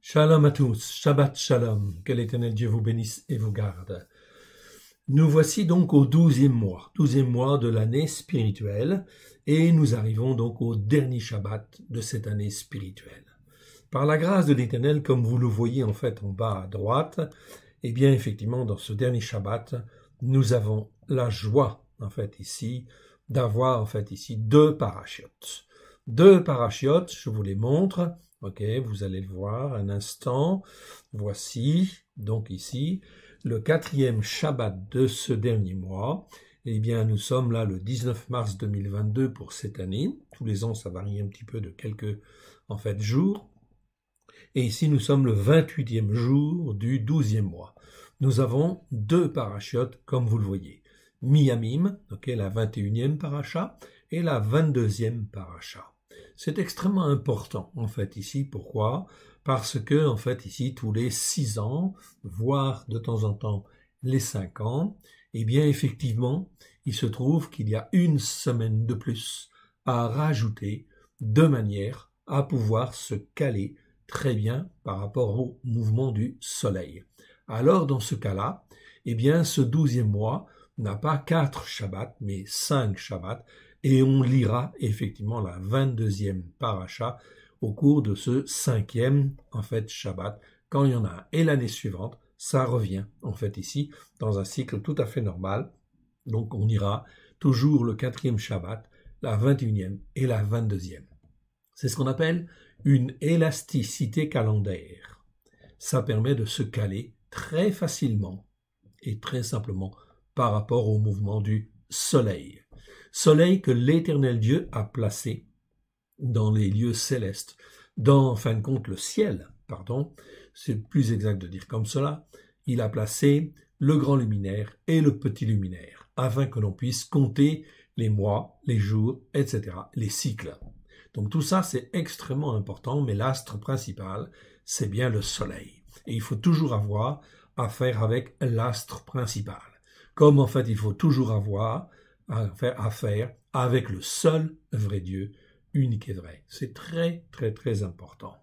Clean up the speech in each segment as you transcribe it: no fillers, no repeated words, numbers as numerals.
Shalom à tous, Shabbat Shalom, que l'Éternel Dieu vous bénisse et vous garde. Nous voici donc au 12e mois de l'année spirituelle, et nous arrivons donc au dernier Shabbat de cette année spirituelle. Par la grâce de l'Éternel, comme vous le voyez en fait en bas à droite, eh bien effectivement dans ce dernier Shabbat, nous avons la joie en fait ici d'avoir en fait ici deux parachiotes. Deux parachiotes, je vous les montre. Ok, vous allez le voir un instant. Voici, donc ici, le 4e Shabbat de ce dernier mois. Eh bien, nous sommes là le 19 mars 2022 pour cette année. Tous les ans, ça varie un petit peu de quelques, en fait, jours. Et ici, nous sommes le 28e jour du 12e mois. Nous avons deux parachiotes, comme vous le voyez. Miyamim, ok, la 21e paracha, et la 22e paracha. C'est extrêmement important, en fait, ici. Pourquoi? Parce que, en fait, ici, tous les 6 ans, voire de temps en temps les 5 ans, eh bien, effectivement, il se trouve qu'il y a une semaine de plus à rajouter de manière à pouvoir se caler très bien par rapport au mouvement du soleil. Alors, dans ce cas-là, eh bien, ce 12e mois n'a pas 4 Shabbats, mais 5 Shabbats, et on lira effectivement la 22e paracha au cours de ce 5e, en fait, Shabbat, quand il y en a un. Et l'année suivante, ça revient, en fait, ici, dans un cycle tout à fait normal. Donc, on ira toujours le 4e Shabbat, la 21e et la 22e. C'est ce qu'on appelle une élasticité calendaire. Ça permet de se caler très facilement et très simplement par rapport au mouvement du soleil. Soleil que l'Éternel Dieu a placé dans les lieux célestes, dans, en fin de compte, le ciel, c'est plus exact de dire comme cela, il a placé le grand luminaire et le petit luminaire, afin que l'on puisse compter les mois, les jours, etc., les cycles. Donc tout ça, c'est extrêmement important, mais l'astre principal, c'est bien le soleil. Et il faut toujours avoir affaire avec l'astre principal. Comme en fait, il faut toujours avoir affaire avec le seul vrai Dieu, unique et vrai. C'est très, très, très important.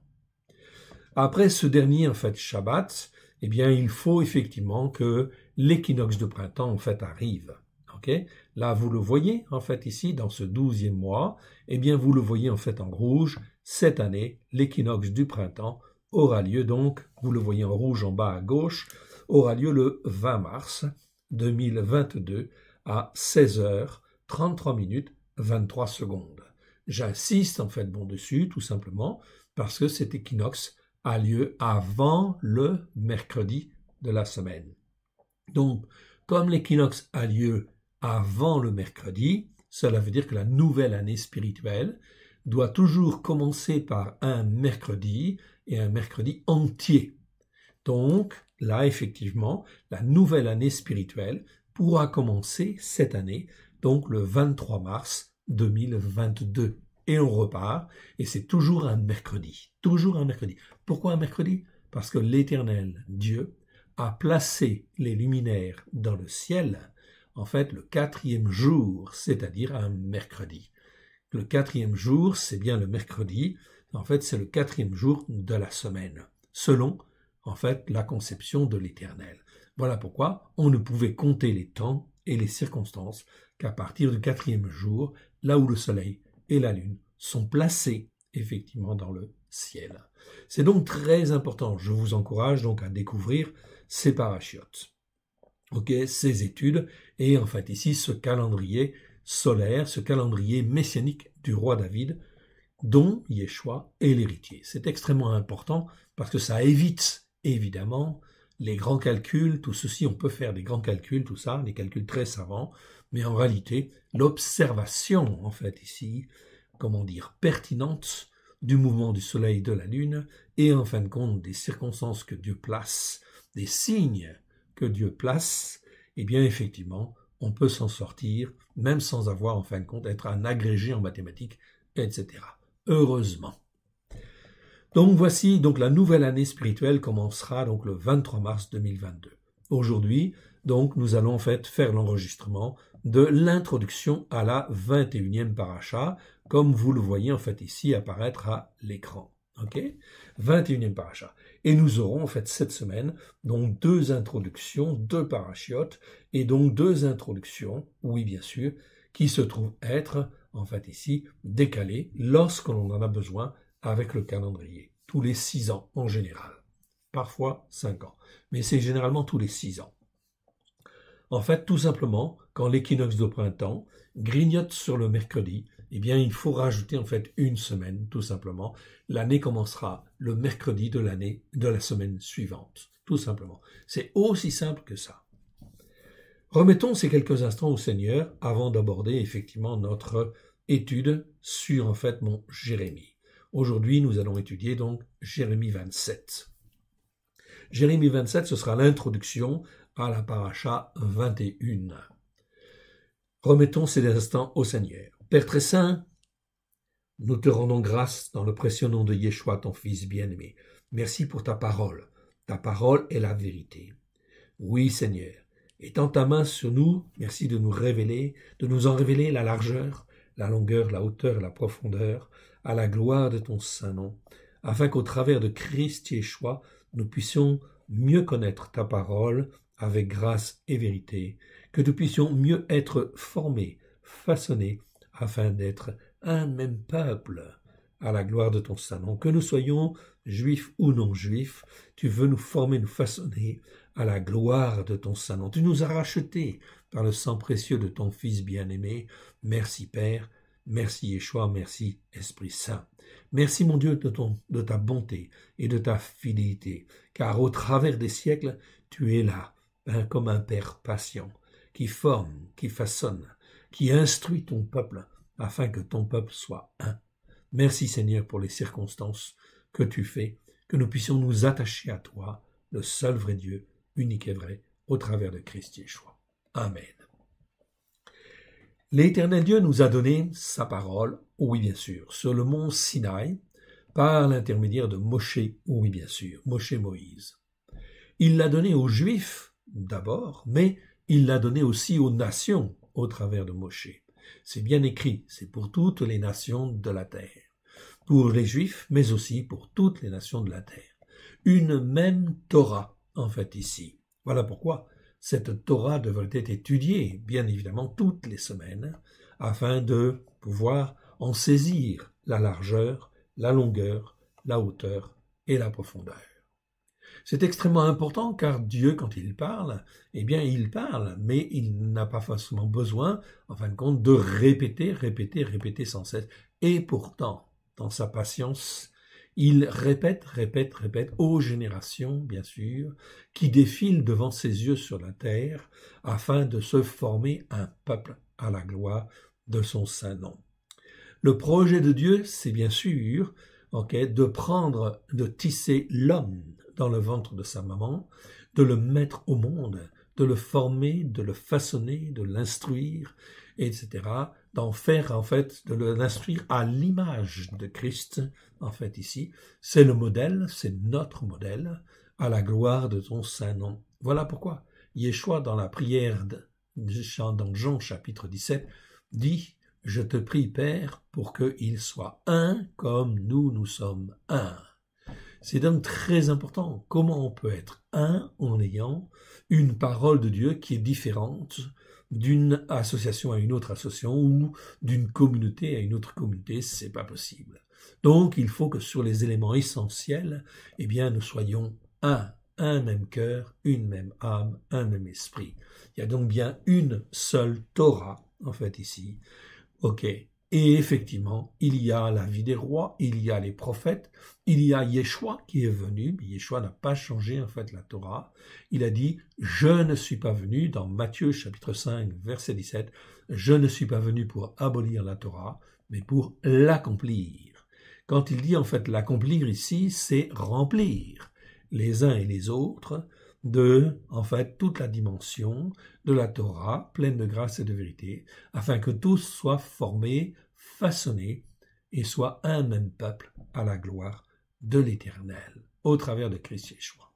Après ce dernier, en fait, Shabbat, eh bien, il faut effectivement que l'équinoxe de printemps, en fait, arrive. Okay? Là, vous le voyez, en fait, ici, dans ce 12e mois, eh bien, vous le voyez, en fait, en rouge. Cette année, l'équinoxe du printemps aura lieu, donc, vous le voyez en rouge en bas à gauche, aura lieu le 20 mars 2022 à 16h33 23 secondes. J'insiste en fait dessus tout simplement parce que cet équinoxe a lieu avant le mercredi de la semaine. Donc, comme l'équinoxe a lieu avant le mercredi, cela veut dire que la nouvelle année spirituelle doit toujours commencer par un mercredi et un mercredi entier. Donc, là, effectivement, la nouvelle année spirituelle pourra commencer cette année, donc le 23 mars 2022. Et on repart, et c'est toujours un mercredi. Toujours un mercredi. Pourquoi un mercredi? Parce que l'Éternel Dieu a placé les luminaires dans le ciel, en fait, le 4e jour, c'est-à-dire un mercredi. Le 4e jour, c'est bien le mercredi. En fait, c'est le 4e jour de la semaine, selon en fait, la conception de l'Éternel. Voilà pourquoi on ne pouvait compter les temps et les circonstances qu'à partir du 4e jour, là où le soleil et la lune sont placés effectivement dans le ciel. C'est donc très important. Je vous encourage donc à découvrir ces parachiotes, ces études et en fait ici ce calendrier solaire, ce calendrier messianique du roi David, dont Yeshua est l'héritier. C'est extrêmement important parce que ça évite évidemment les grands calculs, tout ceci, on peut faire des grands calculs, tout ça, des calculs très savants, mais en réalité, l'observation, en fait, ici, pertinente du mouvement du soleil et de la lune, et en fin de compte, des circonstances que Dieu place, des signes que Dieu place, eh bien, effectivement, on peut s'en sortir, même sans avoir, en fin de compte, être un agrégé en mathématiques, etc. Heureusement. Donc voici, donc la nouvelle année spirituelle commencera donc le 23 mars 2022. Aujourd'hui, donc nous allons en fait faire l'enregistrement de l'introduction à la 21e paracha, comme vous le voyez en fait ici apparaître à l'écran. Ok, 21e paracha. Et nous aurons en fait cette semaine donc 2 introductions, 2 parachiotes, et donc 2 introductions, oui bien sûr, qui se trouvent être en fait ici décalées lorsque l'on en a besoin avec le calendrier, tous les 6 ans en général, parfois 5 ans, mais c'est généralement tous les 6 ans. En fait, tout simplement, quand l'équinoxe de printemps grignote sur le mercredi, eh bien, il faut rajouter en fait une semaine, tout simplement. L'année commencera le mercredi de la semaine suivante, tout simplement. C'est aussi simple que ça. Remettons ces quelques instants au Seigneur avant d'aborder effectivement notre étude sur en fait mon Jérémie. Aujourd'hui, nous allons étudier donc Jérémie 27. Jérémie 27, ce sera l'introduction à la paracha 21. Remettons ces instants au Seigneur. Père très saint, nous te rendons grâce dans le précieux nom de Yeshua, ton Fils bien-aimé. Merci pour ta parole. Ta parole est la vérité. Oui, Seigneur, étends ta main sur nous, merci de nous en révéler la largeur, la longueur, la hauteur, la profondeur, à la gloire de ton saint nom, afin qu'au travers de Christ Yeshua, nous puissions mieux connaître ta parole avec grâce et vérité, que nous puissions mieux être formés, façonnés, afin d'être un même peuple, à la gloire de ton saint nom. Que nous soyons juifs ou non juifs, tu veux nous former, nous façonner, à la gloire de ton saint nom. Tu nous as rachetés par le sang précieux de ton Fils bien-aimé. Merci Père, merci Yeshua, merci Esprit Saint. Merci mon Dieu de ta bonté et de ta fidélité, car au travers des siècles, tu es là, comme un Père patient, qui forme, qui façonne, qui instruit ton peuple, afin que ton peuple soit un. Merci Seigneur pour les circonstances que tu fais, que nous puissions nous attacher à toi, le seul vrai Dieu, unique et vrai, au travers de Christ Yeshua. Amen. L'Éternel Dieu nous a donné sa parole, oui bien sûr, sur le mont Sinaï, par l'intermédiaire de Moshe, oui bien sûr, Moïse. Il l'a donné aux Juifs d'abord, mais il l'a donné aussi aux nations au travers de Moshe. C'est bien écrit, c'est pour toutes les nations de la terre, pour les Juifs, mais aussi pour toutes les nations de la terre. Une même Torah, en fait, ici. Voilà pourquoi cette Torah devrait être étudiée, bien évidemment, toutes les semaines, afin de pouvoir en saisir la largeur, la longueur, la hauteur et la profondeur. C'est extrêmement important car Dieu, quand il parle, eh bien il parle, mais il n'a pas forcément besoin, en fin de compte, de répéter sans cesse. Et pourtant, dans sa patience, il répète aux générations, bien sûr, qui défilent devant ses yeux sur la terre, afin de se former un peuple à la gloire de son saint nom. Le projet de Dieu, c'est bien sûr, de tisser l'homme dans le ventre de sa maman, de le mettre au monde, de le former, de le façonner, de l'instruire, etc., d'en faire, en fait, de l'instruire à l'image de Christ, en fait, ici. C'est le modèle, c'est notre modèle, à la gloire de ton saint nom. Voilà pourquoi Yeshua, dans la prière dans Jean chapitre 17, dit « Je te prie, Père, pour qu'il soit un comme nous sommes un ». C'est donc très important. Comment on peut être un en ayant une parole de Dieu qui est différente d'une association à une autre association ou d'une communauté à une autre communauté? C'est pas possible. Donc, il faut que sur les éléments essentiels, eh bien, nous soyons un même cœur, une même âme, un même esprit. Il y a donc bien une seule Torah, en fait, ici. Ok. Et effectivement, il y a la vie des rois, il y a les prophètes, il y a Yeshua qui est venu, mais Yeshua n'a pas changé en fait la Torah. Il a dit « Je ne suis pas venu » dans Matthieu chapitre 5 verset 17, « Je ne suis pas venu pour abolir la Torah, mais pour l'accomplir ». Quand il dit en fait l'accomplir ici, c'est remplir les uns et les autres de, en fait, toute la dimension de la Torah, pleine de grâce et de vérité, afin que tous soient formés, façonnés, et soient un même peuple à la gloire de l'Éternel, au travers de Christ Yeshua.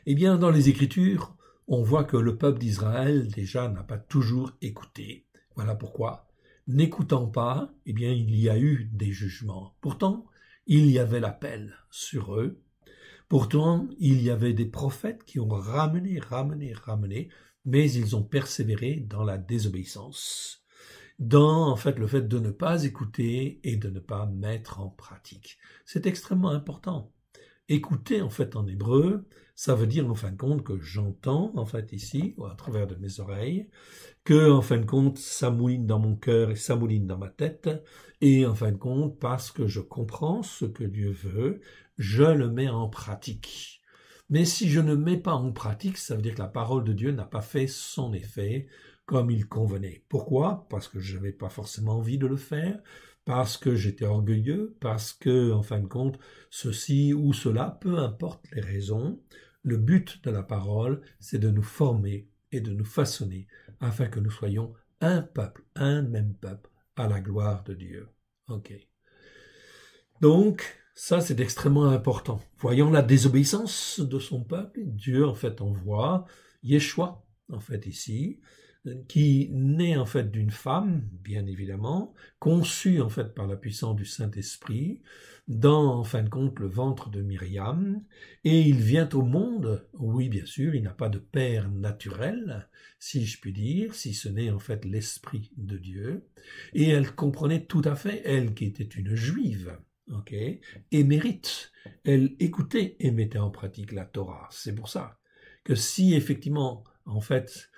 Eh bien, dans les Écritures, on voit que le peuple d'Israël, déjà, n'a pas toujours écouté. Voilà pourquoi, n'écoutant pas, eh bien, il y a eu des jugements. Pourtant, il y avait l'appel sur eux. Pourtant, il y avait des prophètes qui ont ramené, mais ils ont persévéré dans la désobéissance, dans en fait le fait de ne pas écouter et de ne pas mettre en pratique. C'est extrêmement important. Écouter en fait en hébreu, ça veut dire en fin de compte que j'entends en fait ici, à travers de mes oreilles, que en fin de compte ça mouline dans mon cœur et ça mouline dans ma tête, et en fin de compte parce que je comprends ce que Dieu veut, je le mets en pratique. Mais si je ne mets pas en pratique, ça veut dire que la parole de Dieu n'a pas fait son effet comme il convenait. Pourquoi? Parce que je n'avais pas forcément envie de le faire, parce que j'étais orgueilleux, parce que, en fin de compte, ceci ou cela, peu importe les raisons, le but de la parole, c'est de nous former et de nous façonner afin que nous soyons un peuple, un même peuple, à la gloire de Dieu. Ok. Donc, ça c'est extrêmement important. Voyant la désobéissance de son peuple, Dieu en fait envoie Yeshua, en fait ici, qui naît en fait d'une femme, bien évidemment, conçue en fait par la puissance du Saint-Esprit, dans en fin de compte le ventre de Myriam, et il vient au monde, oui bien sûr, il n'a pas de père naturel, si je puis dire, si ce n'est en fait l'Esprit de Dieu, et elle comprenait tout à fait, elle qui était une juive, ok, émérite, elle écoutait et mettait en pratique la Torah. C'est pour ça que si effectivement, en fait,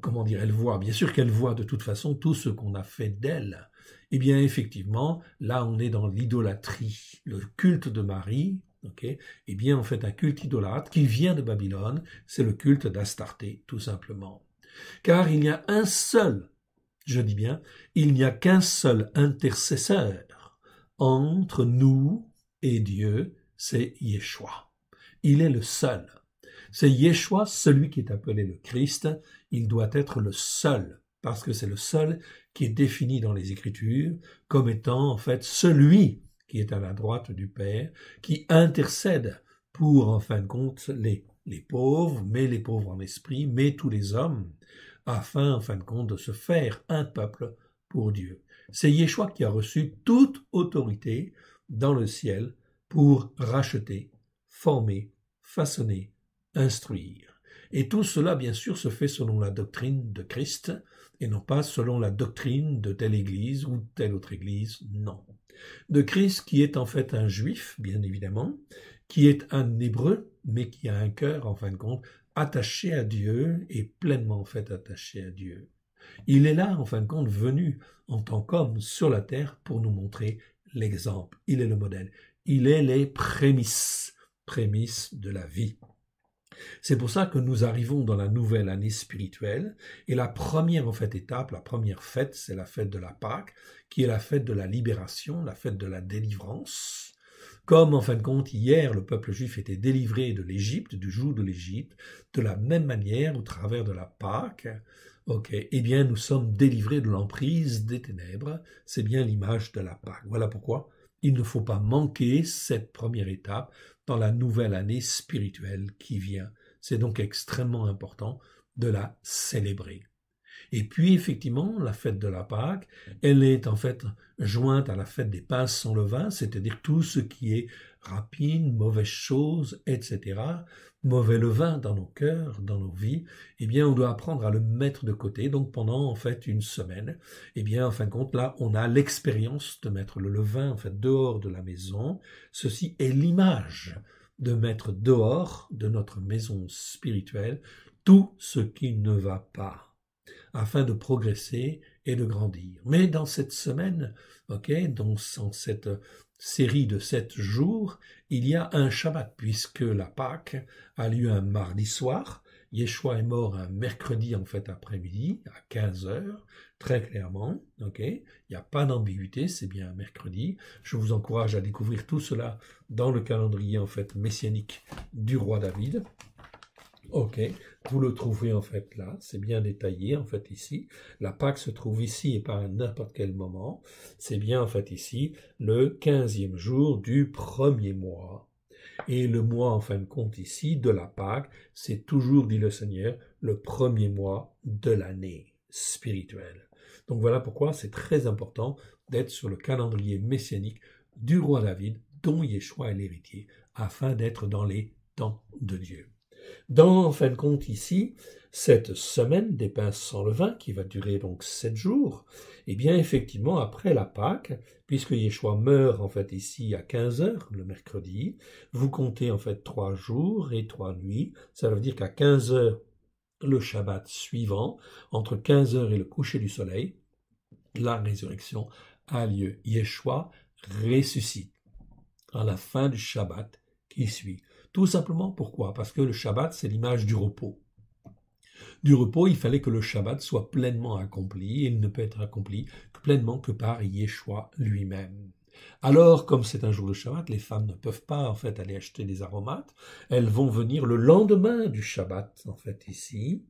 comment dire, elle voit, bien sûr qu'elle voit de toute façon tout ce qu'on a fait d'elle, eh bien effectivement, là on est dans l'idolâtrie, le culte de Marie, ok, eh bien en fait un culte idolâtre qui vient de Babylone, c'est le culte d'Astarté, tout simplement. Car il y a un seul, je dis bien, il n'y a qu'un seul intercesseur entre nous et Dieu, c'est Yeshua. Il est le seul. C'est Yeshua, celui qui est appelé le Christ, il doit être le seul, parce que c'est le seul qui est défini dans les Écritures comme étant en fait celui qui est à la droite du Père, qui intercède pour en fin de compte les pauvres, mais les pauvres en esprit, mais tous les hommes, afin en fin de compte de se faire un peuple pour Dieu. C'est Yeshua qui a reçu toute autorité dans le ciel pour racheter, former, façonner, instruire. Et tout cela, bien sûr, se fait selon la doctrine de Christ et non pas selon la doctrine de telle église ou telle autre église, non. De Christ qui est en fait un juif, bien évidemment, qui est un hébreu, mais qui a un cœur, en fin de compte, attaché à Dieu et pleinement en fait attaché à Dieu. Il est là, en fin de compte, venu en tant qu'homme sur la terre pour nous montrer l'exemple. Il est le modèle. Il est les prémices de la vie. C'est pour ça que nous arrivons dans la nouvelle année spirituelle et la première en fait étape, la première fête, c'est la fête de la Pâque, qui est la fête de la libération, la fête de la délivrance. Comme en fin de compte hier le peuple juif était délivré de l'Égypte, du joug de l'Égypte, de la même manière au travers de la Pâque, eh bien nous sommes délivrés de l'emprise des ténèbres, c'est bien l'image de la Pâque. Voilà pourquoi il ne faut pas manquer cette première étape dans la nouvelle année spirituelle qui vient. C'est donc extrêmement important de la célébrer. Et puis, effectivement, la fête de la Pâque, elle est en fait jointe à la fête des pains sans levain, c'est-à-dire tout ce qui est rapine, mauvaise chose, etc., mauvais levain dans nos cœurs, dans nos vies, eh bien, on doit apprendre à le mettre de côté. Donc, pendant, en fait, une semaine, eh bien, en fin de compte, là, on a l'expérience de mettre le levain, en fait, dehors de la maison. Ceci est l'image de mettre dehors de notre maison spirituelle tout ce qui ne va pas, afin de progresser et de grandir. Mais dans cette semaine, donc dans cette série de 7 jours, il y a un Shabbat, puisque la Pâque a lieu un mardi soir. Yeshua est mort un mercredi en fait après-midi, à 15h, très clairement. Il n'y a pas d'ambiguïté, c'est bien un mercredi. Je vous encourage à découvrir tout cela dans le calendrier en fait messianique du roi David. Vous le trouvez en fait là, c'est bien détaillé en fait ici. La Pâque se trouve ici et pas à n'importe quel moment. C'est bien en fait ici le 15e jour du premier mois. Et le mois en fin de compte ici de la Pâque, c'est toujours, dit le Seigneur, le premier mois de l'année spirituelle. Donc voilà pourquoi c'est très important d'être sur le calendrier messianique du roi David dont Yeshua est l'héritier, afin d'être dans les temps de Dieu. Dans, en fin de compte, ici, cette semaine des pains sans levain, qui va durer donc 7 jours, eh bien, effectivement, après la Pâque, puisque Yeshua meurt, en fait, ici à 15 heures, le mercredi, vous comptez, en fait, 3 jours et 3 nuits. Ça veut dire qu'à 15 heures, le Shabbat suivant, entre 15 heures et le coucher du soleil, la résurrection a lieu. Yeshua ressuscite à la fin du Shabbat qui suit. Tout simplement pourquoi? Parce que le Shabbat, c'est l'image du repos. Du repos, il fallait que le Shabbat soit pleinement accompli, et il ne peut être accompli pleinement que par Yeshua lui-même. Alors, comme c'est un jour de Shabbat, les femmes ne peuvent pas en fait aller acheter des aromates. Elles vont venir le lendemain du Shabbat, en fait ici,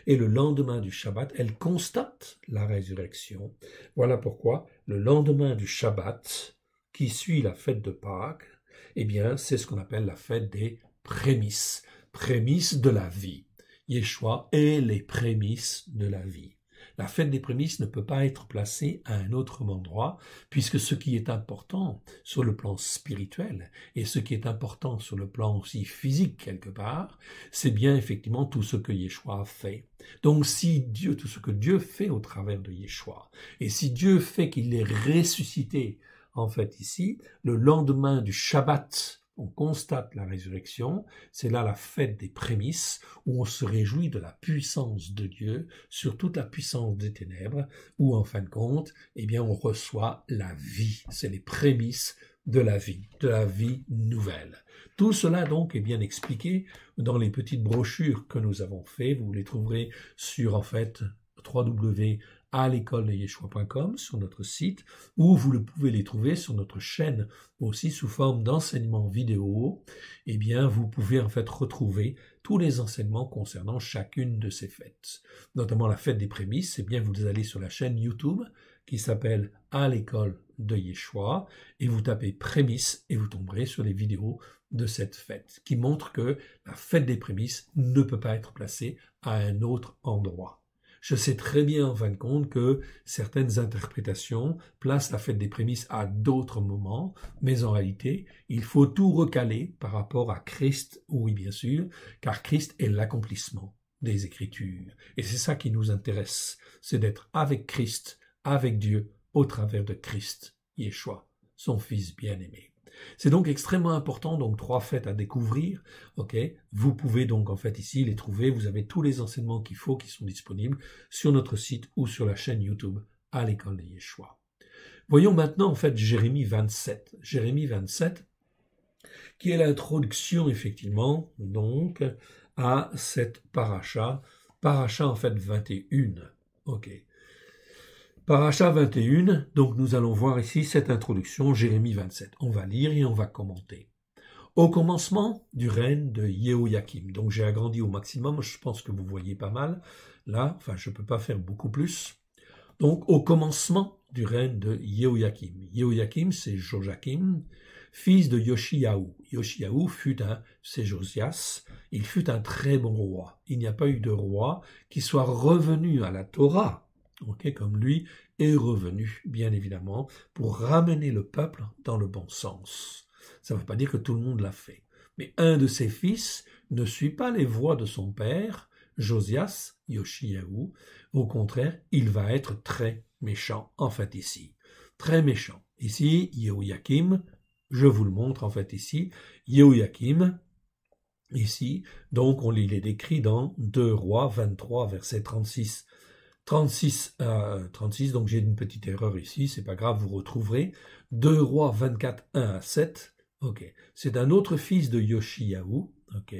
et le lendemain du Shabbat, elles constatent la résurrection. Voilà pourquoi le lendemain du Shabbat, qui suit la fête de Pâques, eh bien, c'est ce qu'on appelle la fête des prémices, prémices de la vie. Yeshua est les prémices de la vie. La fête des prémices ne peut pas être placée à un autre endroit, puisque ce qui est important sur le plan spirituel et ce qui est important sur le plan aussi physique quelque part, c'est bien effectivement tout ce que Yeshua a fait. Donc si Dieu, tout ce que Dieu fait au travers de Yeshua, et si Dieu fait qu'il est ressuscité, en fait ici, le lendemain du Shabbat, on constate la résurrection, c'est là la fête des prémices, où on se réjouit de la puissance de Dieu sur toute la puissance des ténèbres, où en fin de compte, eh bien, on reçoit la vie. C'est les prémices de la vie nouvelle. Tout cela donc est bien expliqué dans les petites brochures que nous avons fait. Vous les trouverez sur en fait www.l'écoledeyeshua.com sur notre site, ou vous pouvez les trouver sur notre chaîne aussi sous forme d'enseignements vidéo. Eh bien, vous pouvez en fait retrouver tous les enseignements concernant chacune de ces fêtes. Notamment la fête des prémices, eh bien, vous allez sur la chaîne YouTube qui s'appelle À l'école de Yeshua, et vous tapez prémices et vous tomberez sur les vidéos de cette fête, qui montrent que la fête des prémices ne peut pas être placée à un autre endroit. Je sais très bien en fin de compte que certaines interprétations placent la fête des prémices à d'autres moments, mais en réalité, il faut tout recaler par rapport à Christ, oui bien sûr, car Christ est l'accomplissement des Écritures. Et c'est ça qui nous intéresse, c'est d'être avec Christ, avec Dieu, au travers de Christ, Yeshua, son Fils bien-aimé. C'est donc extrêmement important, donc 3 fêtes à découvrir, ok. Vous pouvez donc en fait ici les trouver, vous avez tous les enseignements qu'il faut qui sont disponibles sur notre site ou sur la chaîne YouTube à l'école de Yeshua. Voyons maintenant en fait Jérémie 27. Jérémie 27, qui est l'introduction effectivement donc à cette paracha en fait 21, ok. Paracha 21, donc nous allons voir ici cette introduction, Jérémie 27. On va lire et on va commenter. Au commencement du règne de Yehoyakim, donc j'ai agrandi au maximum, je pense que vous voyez pas mal, là, enfin je ne peux pas faire beaucoup plus. Donc au commencement du règne de Yehoyakim. Yehoyakim, c'est Joachim, fils de Yoshiyahu. Yoshiyahu c'est Josias, il fut un très bon roi. Il n'y a pas eu de roi qui soit revenu à la Torah, okay, comme lui est revenu, bien évidemment, pour ramener le peuple dans le bon sens. Ça ne veut pas dire que tout le monde l'a fait. Mais un de ses fils ne suit pas les voies de son père, Josias, Yoshiyahu. Au contraire, il va être très méchant, en fait, ici. Très méchant. Ici, Yehoyakim, je vous le montre, en fait, ici. Yehoyakim, ici, donc, il est décrit dans 2 Rois 23, verset 36. 36, donc j'ai une petite erreur ici, c'est pas grave, vous retrouverez. 2 Rois 24, 1 à 7, ok. C'est un autre fils de Yoshiyahu, ok,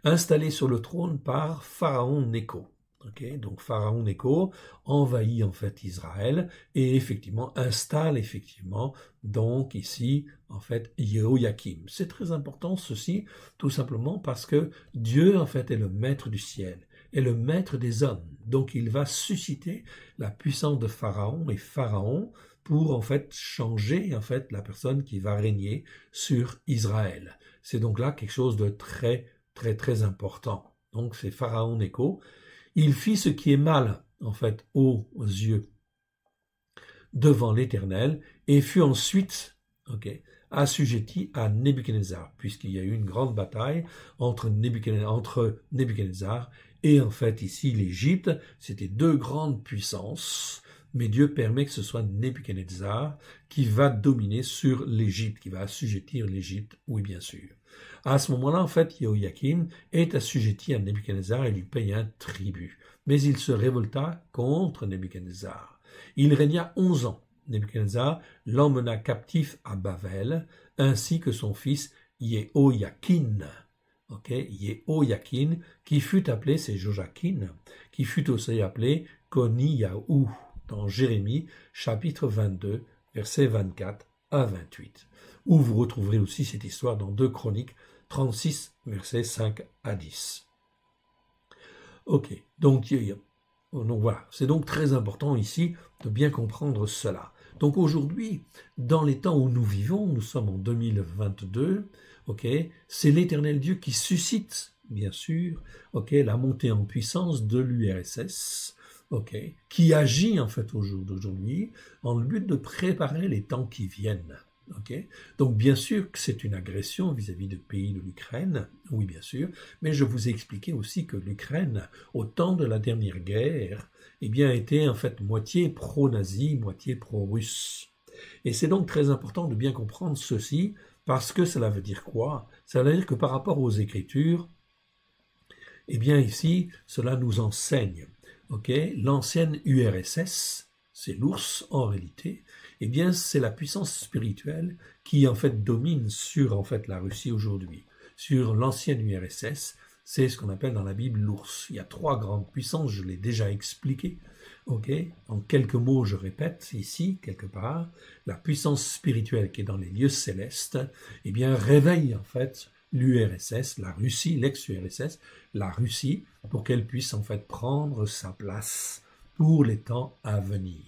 installé sur le trône par Pharaon Nécho. Okay, donc Pharaon Nécho envahit en fait Israël et effectivement installe effectivement donc ici en fait Yehoyakim. C'est très important ceci, tout simplement parce que Dieu en fait est le maître du ciel, est le maître des hommes. Donc il va susciter la puissance de Pharaon et Pharaon pour en fait changer en fait la personne qui va régner sur Israël. C'est donc là quelque chose de très très très important. Donc c'est Pharaon Nécho. Il fit ce qui est mal, en fait, aux yeux devant l'Éternel, et fut ensuite assujettis à Nebuchadnezzar, puisqu'il y a eu une grande bataille entre Nebuchadnezzar et en fait ici l'Égypte. C'était deux grandes puissances, mais Dieu permet que ce soit Nebuchadnezzar qui va dominer sur l'Égypte, qui va assujettir l'Égypte, oui bien sûr. À ce moment-là, en fait, Jéhoïakim est assujetti à Nebuchadnezzar et lui paye un tribut. Mais il se révolta contre Nebuchadnezzar. Il régna 11 ans. Nebuchadnezzar l'emmena captif à Bavel, ainsi que son fils Jéhoïakin. Jéhoïakin, qui fut appelé, c'est Joachim, qui fut aussi appelé Koniyahu, dans Jérémie, chapitre 22, versets 24 à 28, où vous retrouverez aussi cette histoire dans 2 Chroniques 36, versets 5 à 10. Ok, donc voilà, c'est donc très important ici de bien comprendre cela. Donc aujourd'hui, dans les temps où nous vivons, nous sommes en 2022, c'est l'Éternel Dieu qui suscite, bien sûr, la montée en puissance de l'URSS, qui agit en fait au jour d'aujourd'hui en le but de préparer les temps qui viennent. Donc bien sûr que c'est une agression vis-à-vis du pays de l'Ukraine, oui bien sûr, mais je vous ai expliqué aussi que l'Ukraine, au temps de la dernière guerre, était en fait moitié pro-nazi, moitié pro-russe. Et c'est donc très important de bien comprendre ceci, parce que cela veut dire quoi? Ça veut dire que par rapport aux Écritures, ici, cela nous enseigne. L'ancienne URSS, c'est l'URSS en réalité, c'est la puissance spirituelle qui en fait domine sur en fait la Russie aujourd'hui. Sur l'ancienne URSS, c'est ce qu'on appelle dans la Bible l'URSS. Il y a 3 grandes puissances, je l'ai déjà expliqué. En quelques mots, je répète ici, quelque part, la puissance spirituelle qui est dans les lieux célestes, réveille en fait l'URSS, la Russie, l'ex-URSS, la Russie, pour qu'elle puisse en fait prendre sa place pour les temps à venir.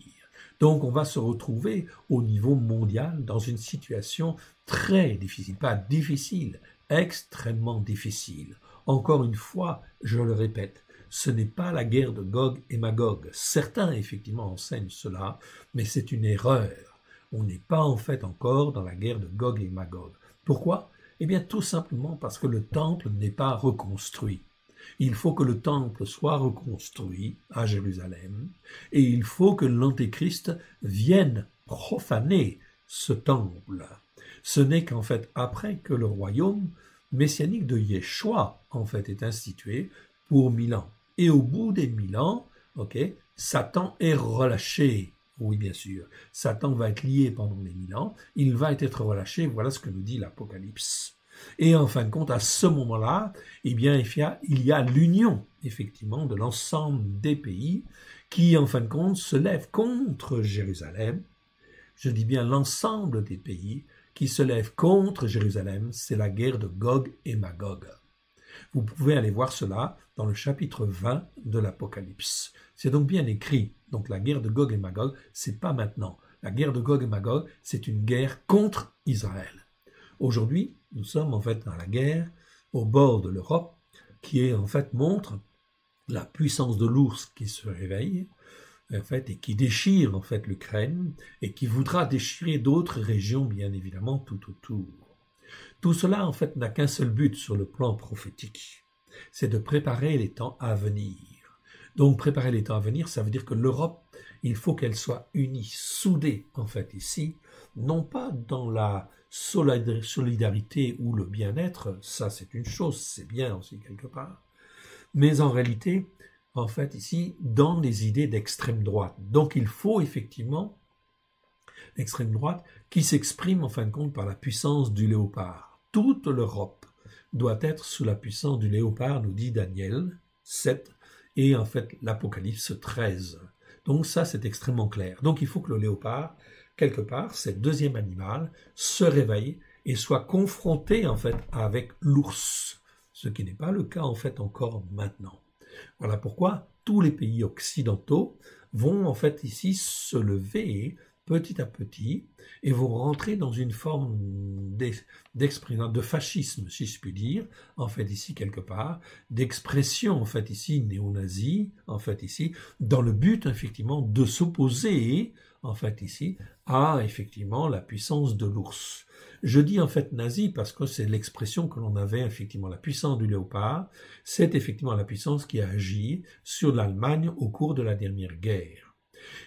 Donc on va se retrouver au niveau mondial dans une situation très difficile, pas difficile, extrêmement difficile. Encore une fois, je le répète, ce n'est pas la guerre de Gog et Magog. Certains effectivement enseignent cela, mais c'est une erreur. On n'est pas en fait encore dans la guerre de Gog et Magog. Pourquoi ? Tout simplement parce que le temple n'est pas reconstruit. Il faut que le temple soit reconstruit à Jérusalem et il faut que l'Antéchrist vienne profaner ce temple. Ce n'est qu'en fait après que le royaume messianique de Yeshua en fait est institué pour 1000 ans. Et au bout des 1000 ans, Satan est relâché. Oui, bien sûr. Satan va être lié pendant les 1000 ans. Il va être relâché. Voilà ce que nous dit l'Apocalypse. Et en fin de compte, à ce moment-là, il y a l'union, effectivement, de l'ensemble des pays qui, en fin de compte, se lèvent contre Jérusalem. Je dis bien l'ensemble des pays qui se lèvent contre Jérusalem. C'est la guerre de Gog et Magog. Vous pouvez aller voir cela dans le chapitre 20 de l'Apocalypse. C'est donc bien écrit. Donc la guerre de Gog et Magog, c'est pas maintenant. La guerre de Gog et Magog, c'est une guerre contre Israël. Aujourd'hui, nous sommes en fait dans la guerre au bord de l'Europe qui en fait montre la puissance de l'ours qui se réveille en fait et qui déchire en fait l'Ukraine et qui voudra déchirer d'autres régions bien évidemment tout autour. Tout cela en fait n'a qu'un seul but sur le plan prophétique, c'est de préparer les temps à venir. Donc préparer les temps à venir, ça veut dire que l'Europe, il faut qu'elle soit unie, soudée en fait ici, non pas dans la solidarité ou le bien-être, ça c'est une chose, c'est bien aussi quelque part, mais en réalité, en fait ici, dans les idées d'extrême droite. Donc il faut effectivement l'extrême droite qui s'exprime en fin de compte par la puissance du léopard. Toute l'Europe doit être sous la puissance du léopard, nous dit Daniel 7, et en fait l'Apocalypse 13. Donc ça c'est extrêmement clair. Donc il faut que le léopard, quelque part, cet deuxième animal, se réveille et soit confronté en fait avec l'ours, ce qui n'est pas le cas en fait encore maintenant. Voilà pourquoi tous les pays occidentaux vont en fait ici se lever petit à petit et vont rentrer dans une forme d'expression, de fascisme, si je puis dire, en fait ici quelque part, d'expression en fait ici néo-nazie, en fait ici, dans le but effectivement de s'opposer en fait ici, à effectivement la puissance de l'ours. Je dis en fait nazi parce que c'est l'expression que l'on avait effectivement, la puissance du léopard, c'est effectivement la puissance qui a agi sur l'Allemagne au cours de la dernière guerre.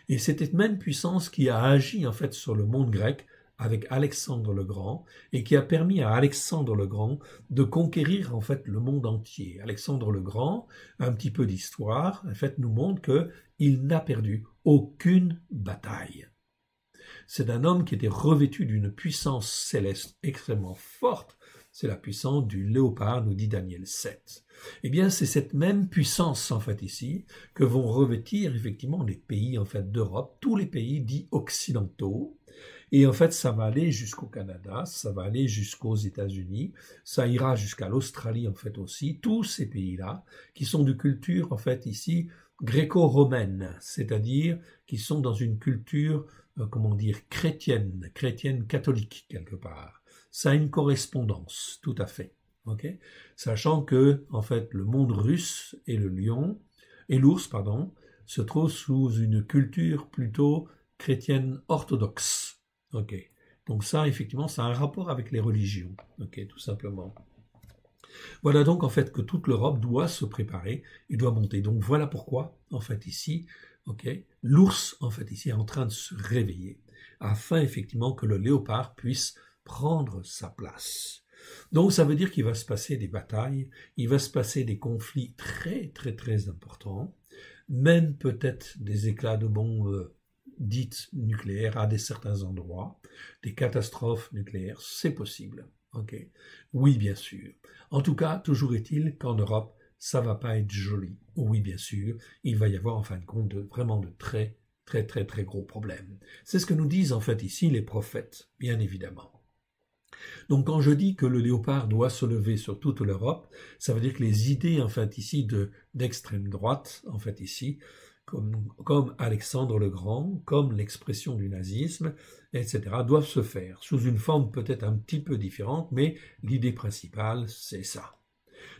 Et c'est cette même puissance qui a agi en fait sur le monde grec avec Alexandre le Grand et qui a permis à Alexandre le Grand de conquérir en fait le monde entier. Alexandre le Grand, un petit peu d'histoire, en fait nous montre que il n'a perdu aucune bataille. C'est un homme qui était revêtu d'une puissance céleste extrêmement forte. C'est la puissance du léopard, nous dit Daniel 7. Eh bien, c'est cette même puissance, en fait, ici, que vont revêtir, effectivement, les pays, en fait, d'Europe, tous les pays dits occidentaux. Et en fait, ça va aller jusqu'au Canada, ça va aller jusqu'aux États-Unis, ça ira jusqu'à l'Australie, en fait, aussi. Tous ces pays-là, qui sont de culture, en fait, ici, gréco-romaine, c'est-à-dire qui sont dans une culture, comment dire, chrétienne catholique, quelque part. Ça a une correspondance, tout à fait. Okay, sachant que, en fait, le monde russe et l'ours, se trouvent sous une culture plutôt chrétienne orthodoxe. Ok, donc ça, effectivement, ça a un rapport avec les religions. Ok, tout simplement. Voilà donc en fait que toute l'Europe doit se préparer et doit monter. Donc voilà pourquoi, en fait, ici, l'ours, en fait, ici, est en train de se réveiller, afin effectivement que le léopard puisse prendre sa place. Donc ça veut dire qu'il va se passer des batailles, il va se passer des conflits très très très importants, même peut-être des éclats de bombes dites nucléaires à certains endroits, des catastrophes nucléaires, c'est possible. Okay. Oui, bien sûr. En tout cas, toujours est-il qu'en Europe, ça va pas être joli. Oui, bien sûr, il va y avoir en fin de compte vraiment de très très très très gros problèmes. C'est ce que nous disent en fait ici les prophètes, bien évidemment. Donc quand je dis que le léopard doit se lever sur toute l'Europe, ça veut dire que les idées en fait ici d'extrême droite, en fait ici, comme Alexandre le Grand, comme l'expression du nazisme, etc., doivent se faire sous une forme peut-être un petit peu différente, mais l'idée principale, c'est ça.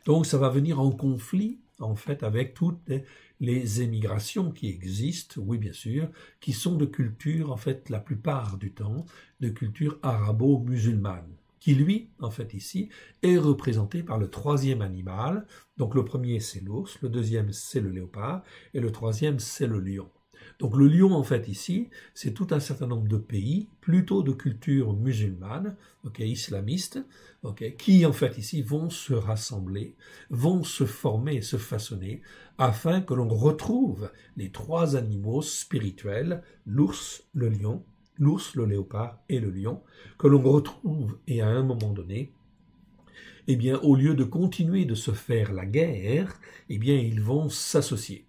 Donc ça va venir en conflit, en fait, avec toutes les émigrations qui existent, oui bien sûr, qui sont de culture, en fait, la plupart du temps, de culture arabo-musulmane, qui lui, en fait ici, est représenté par le troisième animal. Donc le premier c'est l'ours, le deuxième c'est le léopard, et le troisième c'est le lion. Donc le lion, en fait, ici, c'est tout un certain nombre de pays, plutôt de culture musulmane, islamiste, qui, en fait, ici, vont se rassembler, vont se former et se façonner, afin que l'on retrouve les trois animaux spirituels, l'ours, le lion, l'ours, le léopard et le lion, que l'on retrouve, et à un moment donné, eh bien, au lieu de continuer de se faire la guerre, eh bien, ils vont s'associer.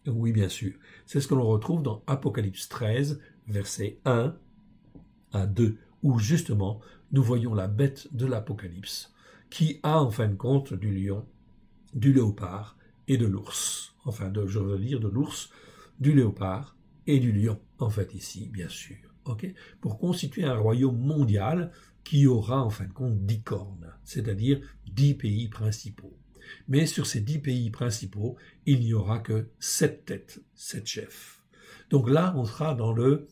Oui, bien sûr. C'est ce que l'on retrouve dans Apocalypse 13, versets 1 à 2, où justement nous voyons la bête de l'Apocalypse, qui a en fin de compte du lion, du léopard et de l'ours. Enfin, je veux dire de l'ours, du léopard et du lion, en fait ici, bien sûr. Pour constituer un royaume mondial qui aura en fin de compte 10 cornes, c'est-à-dire 10 pays principaux. Mais sur ces 10 pays principaux, il n'y aura que 7 têtes, 7 chefs. Donc là, on sera dans le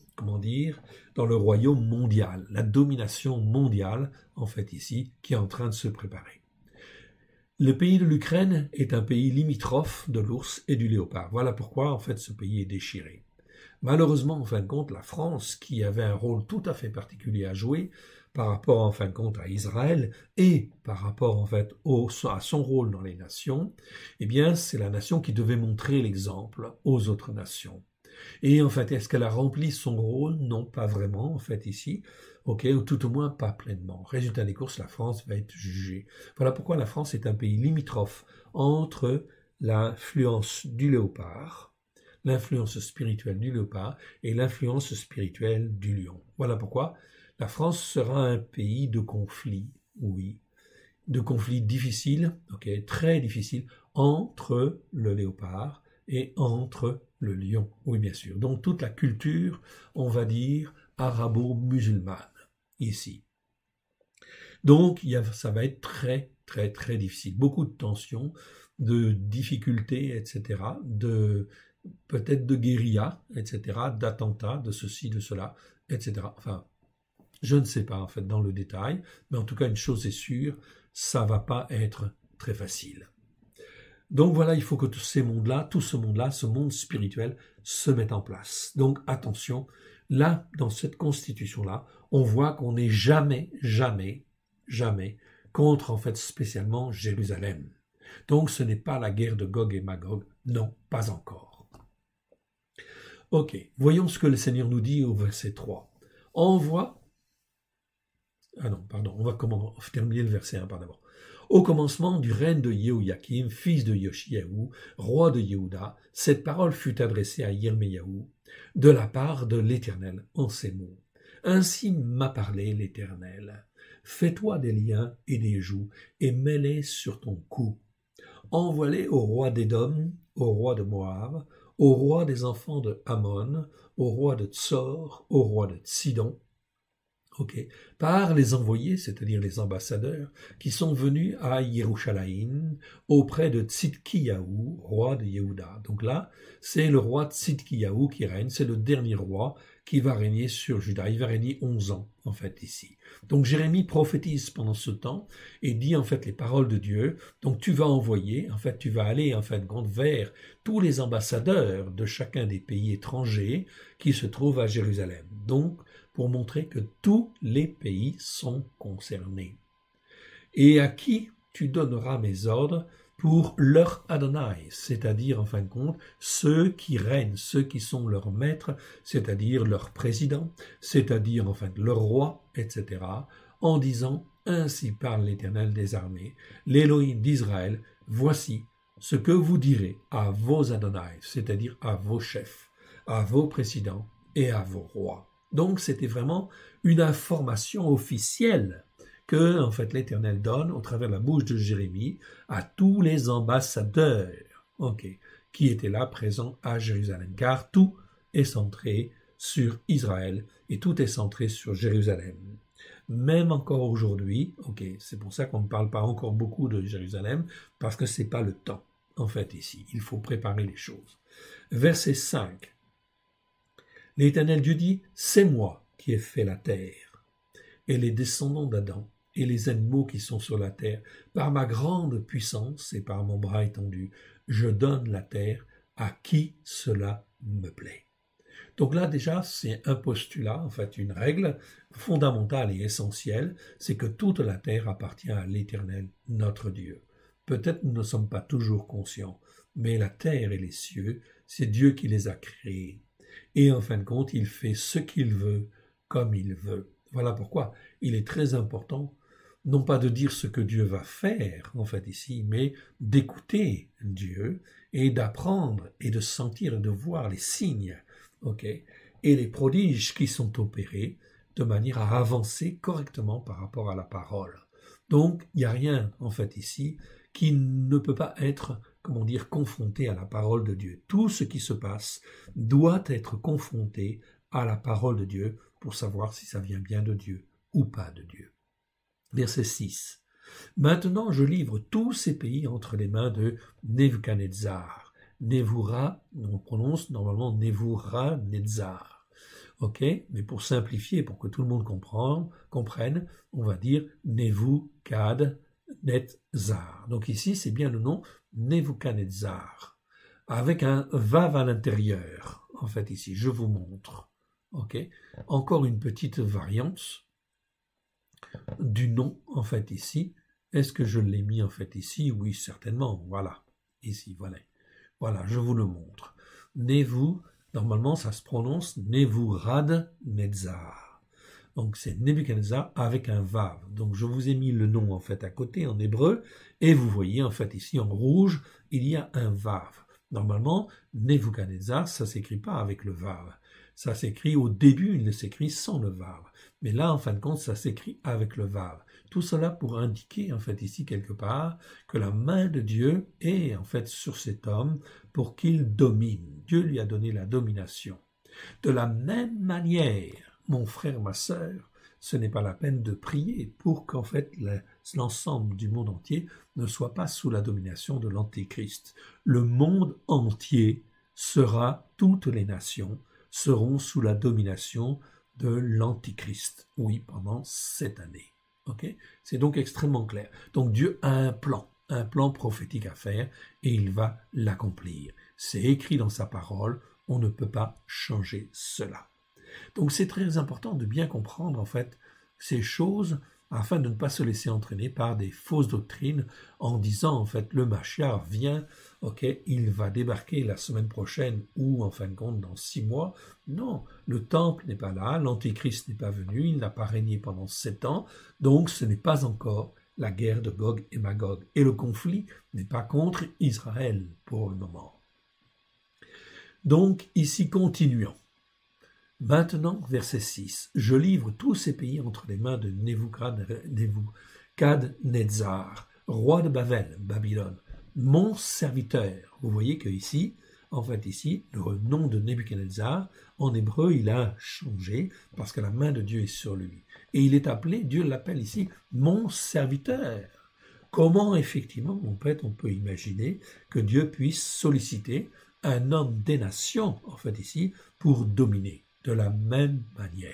royaume mondial, la domination mondiale, en fait ici, qui est en train de se préparer. Le pays de l'Ukraine est un pays limitrophe de l'ours et du léopard. Voilà pourquoi, en fait, ce pays est déchiré. Malheureusement, en fin de compte, la France, qui avait un rôle tout à fait particulier à jouer, par rapport en fin de compte à Israël et par rapport en fait à son rôle dans les nations, eh bien c'est la nation qui devait montrer l'exemple aux autres nations. Et en fait, est-ce qu'elle a rempli son rôle? Non, pas vraiment en fait ici, ou tout au moins pas pleinement. Résultat des courses, la France va être jugée. Voilà pourquoi la France est un pays limitrophe entre l'influence du léopard, l'influence spirituelle du léopard et l'influence spirituelle du lion. Voilà pourquoi la France sera un pays de conflits, oui, de conflits difficiles, très difficiles, entre le léopard et entre le lion, oui bien sûr. Donc toute la culture, on va dire, arabo-musulmane, ici. Donc ça va être très très très difficile, beaucoup de tensions, de difficultés, etc., peut-être de guérilla, etc., d'attentats, de ceci, de cela, etc. Enfin, je ne sais pas en fait dans le détail, mais en tout cas une chose est sûre, ça va pas être très facile. Donc voilà, il faut que tout ce monde-là, ce monde spirituel se mette en place. Donc attention, là, dans cette constitution-là, on voit qu'on n'est jamais, jamais, jamais contre en fait spécialement Jérusalem. Donc ce n'est pas la guerre de Gog et Magog, non, pas encore. Ok, voyons ce que le Seigneur nous dit au verset 3. On voit on va terminer le verset 1 par d'abord. Au commencement du règne de Yehoyakim, fils de Yoshiahu, roi de Yehuda, cette parole fut adressée à Yirmeyahu de la part de l'Éternel en ces mots. Ainsi m'a parlé l'Éternel. Fais-toi des liens et des jougs et mets-les sur ton cou. Envoie-les au roi d'Édom, au roi de Moab, au roi des enfants de Ammon, au roi de Tsor, au roi de Sidon, par les envoyés, c'est-à-dire les ambassadeurs, qui sont venus à Yerushalayim auprès de Tzidkiyahu, roi de Yehuda. Donc là, c'est le roi Tzidkiyahu qui règne, c'est le dernier roi qui va régner sur Juda. Il va régner 11 ans, en fait, ici. Donc Jérémie prophétise pendant ce temps et dit, en fait, les paroles de Dieu. Donc tu vas envoyer, en fait, tu vas aller, en fait, vers tous les ambassadeurs de chacun des pays étrangers qui se trouvent à Jérusalem. Donc, pour montrer que tous les pays sont concernés. Et à qui tu donneras mes ordres pour leur Adonai, c'est-à-dire, en fin de compte, ceux qui règnent, ceux qui sont leurs maîtres, c'est-à-dire leur président, c'est-à-dire, en fait, leur roi, etc., en disant, ainsi parle l'Éternel des armées, l'Élohim d'Israël, voici ce que vous direz à vos Adonai, c'est-à-dire à vos chefs, à vos présidents et à vos rois. Donc, c'était vraiment une information officielle que, en fait, l'Éternel donne au travers de la bouche de Jérémie à tous les ambassadeurs, qui étaient là présents à Jérusalem, car tout est centré sur Israël et tout est centré sur Jérusalem. Même encore aujourd'hui, c'est pour ça qu'on ne parle pas encore beaucoup de Jérusalem, parce que c'est pas le temps, en fait, ici. Il faut préparer les choses. Verset 5. L'Éternel Dieu dit, c'est moi qui ai fait la terre, et les descendants d'Adam, et les animaux qui sont sur la terre. Par ma grande puissance et par mon bras étendu, je donne la terre à qui cela me plaît. Donc là, déjà, c'est un postulat, en fait, une règle fondamentale et essentielle, c'est que toute la terre appartient à l'Éternel, notre Dieu. Peut-être nous ne sommes pas toujours conscients, mais la terre et les cieux, c'est Dieu qui les a créés. Et en fin de compte, il fait ce qu'il veut, comme il veut. Voilà pourquoi il est très important, non pas de dire ce que Dieu va faire, en fait, ici, mais d'écouter Dieu et d'apprendre et de sentir et de voir les signes, et les prodiges qui sont opérés de manière à avancer correctement par rapport à la parole. Donc, il n'y a rien, en fait, ici, qui ne peut pas être confronté à la parole de Dieu. Tout ce qui se passe doit être confronté à la parole de Dieu pour savoir si ça vient bien de Dieu ou pas de Dieu. Verset 6. Maintenant je livre tous ces pays entre les mains de Nebuchadnezzar. Nevura, on prononce normalement Nevura-Nezzar. Mais pour simplifier, pour que tout le monde comprenne, on va dire Nebuchadnezzar. Donc ici, c'est bien le nom Nebuchadnezzar, avec un vav à l'intérieur. En fait, ici, je vous montre. Encore une petite variante du nom, en fait, ici. Est-ce que je l'ai mis, en fait, ici? Oui, certainement. Voilà. Ici, voilà. Voilà, je vous le montre. Normalement, ça se prononce Nebuchadnezzar. Donc, c'est Nebuchadnezzar avec un vav. Donc, je vous ai mis le nom, en fait, à côté, en hébreu. Et vous voyez, en fait, ici, en rouge, il y a un vav. Normalement, Nebuchadnezzar, ça s'écrit pas avec le vav. Ça s'écrit au début, il s'écrit sans le vav. Mais là, en fin de compte, ça s'écrit avec le vav. Tout cela pour indiquer, en fait, ici, quelque part, que la main de Dieu est, en fait, sur cet homme pour qu'il domine. Dieu lui a donné la domination. De la même manière, mon frère, ma sœur, ce n'est pas la peine de prier pour qu'en fait l'ensemble du monde entier ne soit pas sous la domination de l'Antéchrist. Le monde entier toutes les nations seront sous la domination de l'Antichrist. Oui, pendant 7 années. Okay? C'est donc extrêmement clair. Donc Dieu a un plan prophétique à faire et il va l'accomplir. C'est écrit dans sa parole, on ne peut pas changer cela. Donc c'est très important de bien comprendre en fait ces choses afin de ne pas se laisser entraîner par des fausses doctrines en disant en fait le Mashiach vient, ok, il va débarquer la semaine prochaine ou en fin de compte dans 6 mois. Non, le temple n'est pas là, l'Antéchrist n'est pas venu, il n'a pas régné pendant 7 ans, donc ce n'est pas encore la guerre de Gog et Magog. Et le conflit n'est pas contre Israël pour le moment. Donc ici continuons. Maintenant, verset 6, « Je livre tous ces pays entre les mains de Nebuchadnezzar, roi de Babylone, mon serviteur. » Vous voyez que ici, en fait ici, le nom de Nebuchadnezzar, en hébreu, il a changé parce que la main de Dieu est sur lui. Et il est appelé, Dieu l'appelle ici, mon serviteur. Comment effectivement, en fait, on peut imaginer que Dieu puisse solliciter un homme des nations, en fait ici, pour dominer. De la même manière.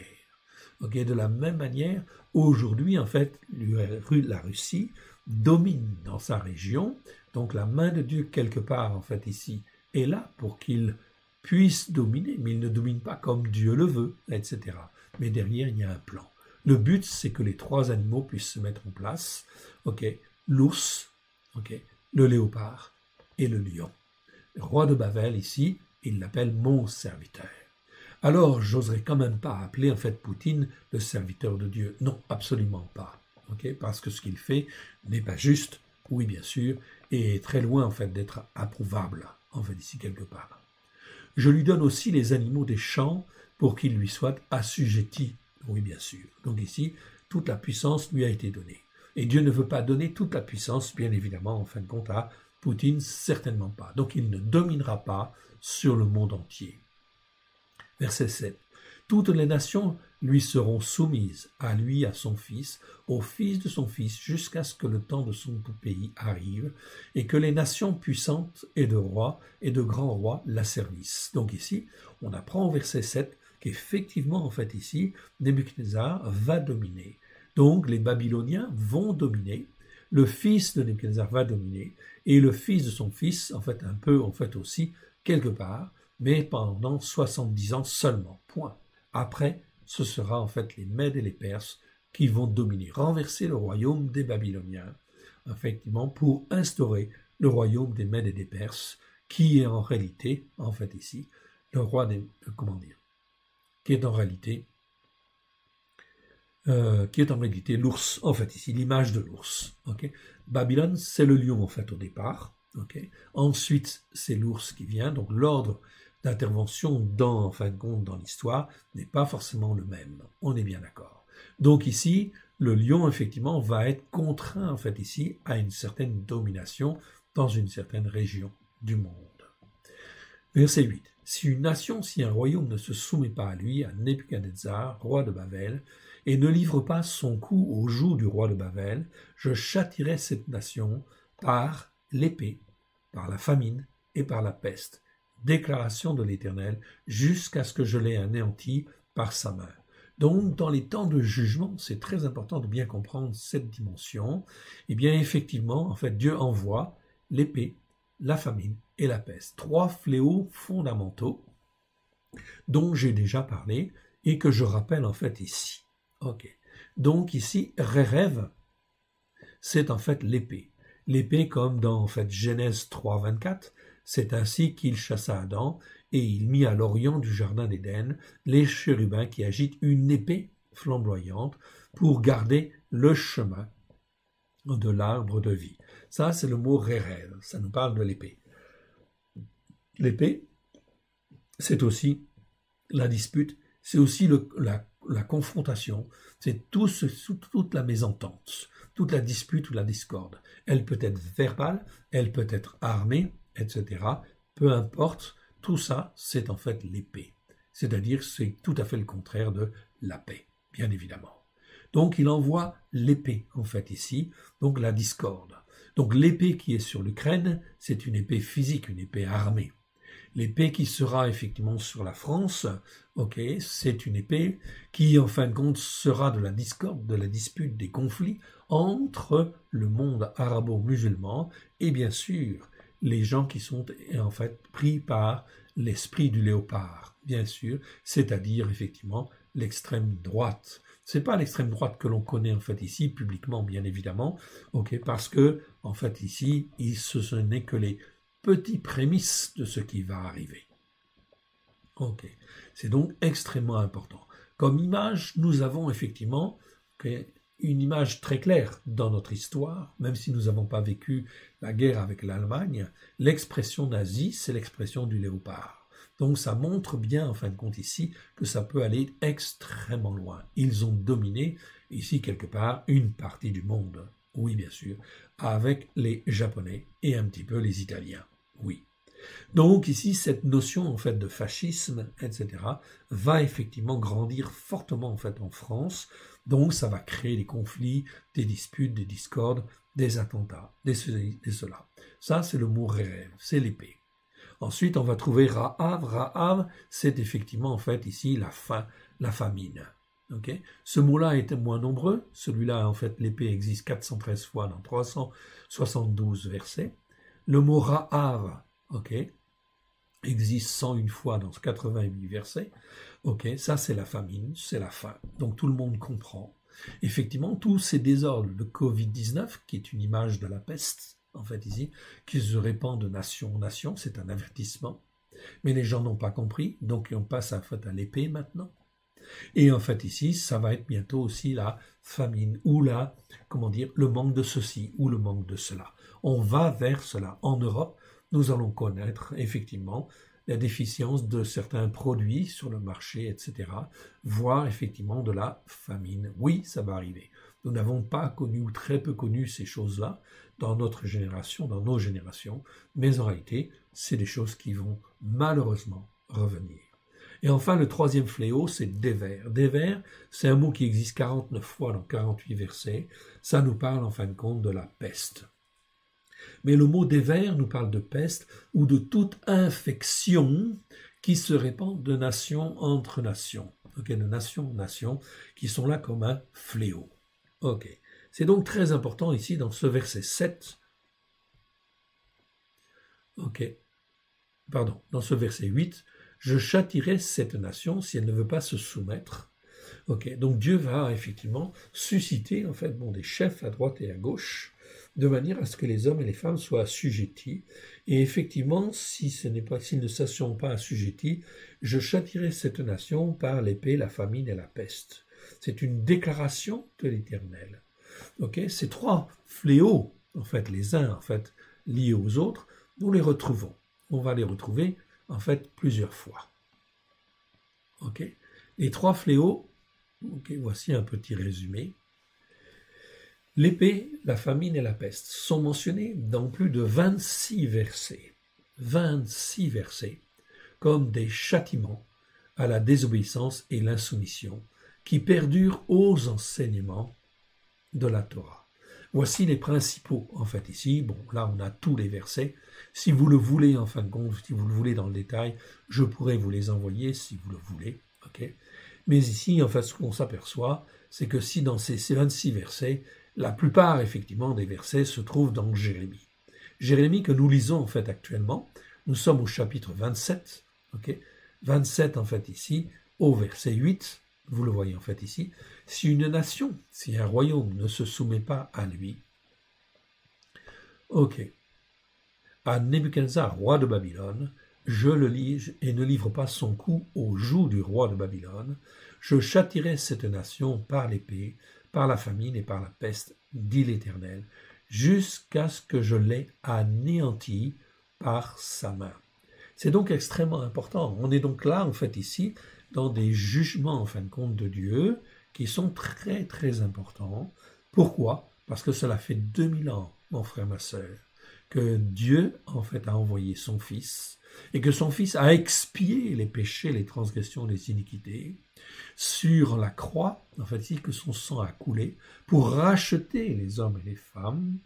Okay, de la même manière, aujourd'hui, en fait, la Russie domine dans sa région, donc la main de Dieu, quelque part, en fait, ici, est là pour qu'il puisse dominer, mais il ne domine pas comme Dieu le veut, etc. Mais derrière, il y a un plan. Le but, c'est que les 3 animaux puissent se mettre en place, okay, l'ours, okay, le léopard et le lion. Le roi de Babel, ici, il l'appelle mon serviteur. Alors, j'oserais quand même pas appeler en fait Poutine le serviteur de Dieu. Non, absolument pas. Okay? Parce que ce qu'il fait n'est pas juste, oui bien sûr, et est très loin en fait d'être approuvable, en fait ici quelque part. Je lui donne aussi les animaux des champs pour qu'ils lui soient assujettis, oui bien sûr. Donc ici, toute la puissance lui a été donnée. Et Dieu ne veut pas donner toute la puissance, bien évidemment, en fin de compte, à Poutine, certainement pas. Donc il ne dominera pas sur le monde entier. Verset 7. Toutes les nations lui seront soumises, à lui, à son fils, au fils de son fils, jusqu'à ce que le temps de son pays arrive, et que les nations puissantes et de rois et de grands rois la servissent. Donc ici, on apprend au verset 7 qu'effectivement, en fait ici, Nebuchadnezzar va dominer. Donc les Babyloniens vont dominer, le fils de Nebuchadnezzar va dominer, et le fils de son fils, en fait un peu, en fait aussi, quelque part, mais pendant 70 ans seulement, point. Après, ce sera en fait les Mèdes et les Perses qui vont dominer, renverser le royaume des Babyloniens, effectivement, pour instaurer le royaume des Mèdes et des Perses, qui est en réalité, en fait ici, le roi des, qui est en réalité l'ours, en fait ici, l'image de l'ours. Okay? Babylone, c'est le lion en fait au départ. Okay? Ensuite, c'est l'ours qui vient, donc l'ordre d'intervention dans, en fin de compte, dans l'histoire n'est pas forcément le même. On est bien d'accord. Donc ici, le lion, effectivement, va être contraint, en fait, ici, à une certaine domination dans une certaine région du monde. Verset 8. Si un royaume ne se soumet pas à lui, à Nebuchadnezzar, roi de Babel, et ne livre pas son coup au joug du roi de Babel, je châtierai cette nation par l'épée, par la famine et par la peste. Déclaration de l'Éternel, jusqu'à ce que je l'ai anéanti par sa main. Donc, dans les temps de jugement, c'est très important de bien comprendre cette dimension. Eh bien, effectivement, en fait, Dieu envoie l'épée, la famine et la peste. 3 fléaux fondamentaux dont j'ai déjà parlé et que je rappelle en fait ici. Ok. Donc ici, Rerev, c'est en fait l'épée. L'épée comme dans en fait Genèse 3, 24, c'est ainsi qu'il chassa Adam et il mit à l'orient du jardin d'Éden les chérubins qui agitent une épée flamboyante pour garder le chemin de l'arbre de vie. Ça, c'est le mot Rerev, ça nous parle de l'épée. L'épée, c'est aussi la dispute, c'est aussi la confrontation, c'est toute la mésentente, toute la dispute ou la discorde. Elle peut être verbale, elle peut être armée, etc. Peu importe, tout ça, c'est en fait l'épée. C'est-à-dire, c'est tout à fait le contraire de la paix, bien évidemment. Donc, il envoie l'épée, en fait, ici, donc la discorde. Donc, l'épée qui est sur l'Ukraine, c'est une épée physique, une épée armée. L'épée qui sera effectivement sur la France, ok, c'est une épée qui, en fin de compte, sera de la discorde, de la dispute, des conflits entre le monde arabo-musulman et bien sûr les gens qui sont en fait pris par l'esprit du léopard, bien sûr, c'est-à-dire effectivement l'extrême droite. C'est pas l'extrême droite que l'on connaît en fait ici publiquement, bien évidemment, ok, parce que en fait ici, ce n'est que les petits prémices de ce qui va arriver. Ok, c'est donc extrêmement important. Comme image, nous avons effectivement une image très claire dans notre histoire, même si nous n'avons pas vécu la guerre avec l'Allemagne. L'expression nazie, c'est l'expression du léopard. Donc ça montre bien, en fin de compte ici, que ça peut aller extrêmement loin. Ils ont dominé ici quelque part une partie du monde. Oui, bien sûr, avec les Japonais et un petit peu les Italiens. Oui. Donc ici, cette notion en fait de fascisme, etc., va effectivement grandir fortement en fait en France. Donc ça va créer des conflits, des disputes, des discordes, des attentats, des cela. Ça, c'est le mot rêve, c'est l'épée. Ensuite, on va trouver Ra'av. Ra'av, c'est effectivement en fait ici la faim, la famine. Okay. Ce mot-là est moins nombreux. Celui-là, en fait, l'épée existe 413 fois dans 372 versets. Le mot Ra'av, ok, existe 101 fois dans 88 versets. Ok, ça c'est la famine, c'est la faim. Donc tout le monde comprend. Effectivement, tous ces désordres, le Covid-19, qui est une image de la peste, en fait ici, qui se répand de nation en nation, c'est un avertissement. Mais les gens n'ont pas compris, donc on passe en fait à l'épée maintenant. Et en fait ici, ça va être bientôt aussi la famine ou la, comment dire, le manque de ceci ou le manque de cela. On va vers cela. En Europe, nous allons connaître effectivement la déficience de certains produits sur le marché, etc., voire effectivement de la famine. Oui, ça va arriver. Nous n'avons pas connu ou très peu connu ces choses-là dans notre génération, dans nos générations, mais en réalité, c'est des choses qui vont malheureusement revenir. Et enfin, le troisième fléau, c'est dévers. Dévers, c'est un mot qui existe 49 fois dans 48 versets. Ça nous parle en fin de compte de la peste. Mais le mot dévers nous parle de peste ou de toute infection qui se répand de nation entre nations. Okay, de nation en nation, qui sont là comme un fléau. Ok. C'est donc très important ici dans ce verset 7. Ok. Pardon, dans ce verset 8. Je châtierai cette nation si elle ne veut pas se soumettre. Okay. Donc Dieu va effectivement susciter en fait des chefs à droite et à gauche, de manière à ce que les hommes et les femmes soient assujettis. Et effectivement, s'ils ne sont pas assujettis, je châtierai cette nation par l'épée, la famine et la peste. C'est une déclaration de l'Éternel. Okay. Ces trois fléaux, en fait, les uns en fait liés aux autres, nous les retrouvons. On va les retrouver en fait plusieurs fois. Ok. Les trois fléaux, ok, voici un petit résumé. L'épée, la famine et la peste sont mentionnés dans plus de 26 versets. 26 versets, comme des châtiments à la désobéissance et l'insoumission qui perdurent aux enseignements de la Torah. Voici les principaux, en fait, ici. Bon, là, on a tous les versets. Si vous le voulez, en fin de compte, si vous le voulez dans le détail, je pourrais vous les envoyer si vous le voulez. Okay. Mais ici, en fait, ce qu'on s'aperçoit, c'est que si dans ces 26 versets, la plupart, effectivement, des versets se trouvent dans Jérémie. Jérémie que nous lisons, en fait, actuellement. Nous sommes au chapitre 27. Okay. 27, en fait, ici, au verset 8. Vous le voyez en fait ici, si une nation, si un royaume ne se soumet pas à lui, ok, à Nebuchadnezzar, roi de Babylone, je le lis et ne livre pas son coup au joug du roi de Babylone, je châtirai cette nation par l'épée, par la famine et par la peste, dit l'Éternel, jusqu'à ce que je l'ai anéanti par sa main. C'est donc extrêmement important. On est donc là, en fait, ici, dans des jugements, en fin de compte, de Dieu, qui sont très, très importants. Pourquoi? Parce que cela fait 2000 ans, mon frère, ma sœur, que Dieu, en fait, a envoyé son Fils, et que son Fils a expié les péchés, les transgressions, les iniquités, sur la croix, en fait, ici, que son sang a coulé, pour racheter les hommes et les femmes,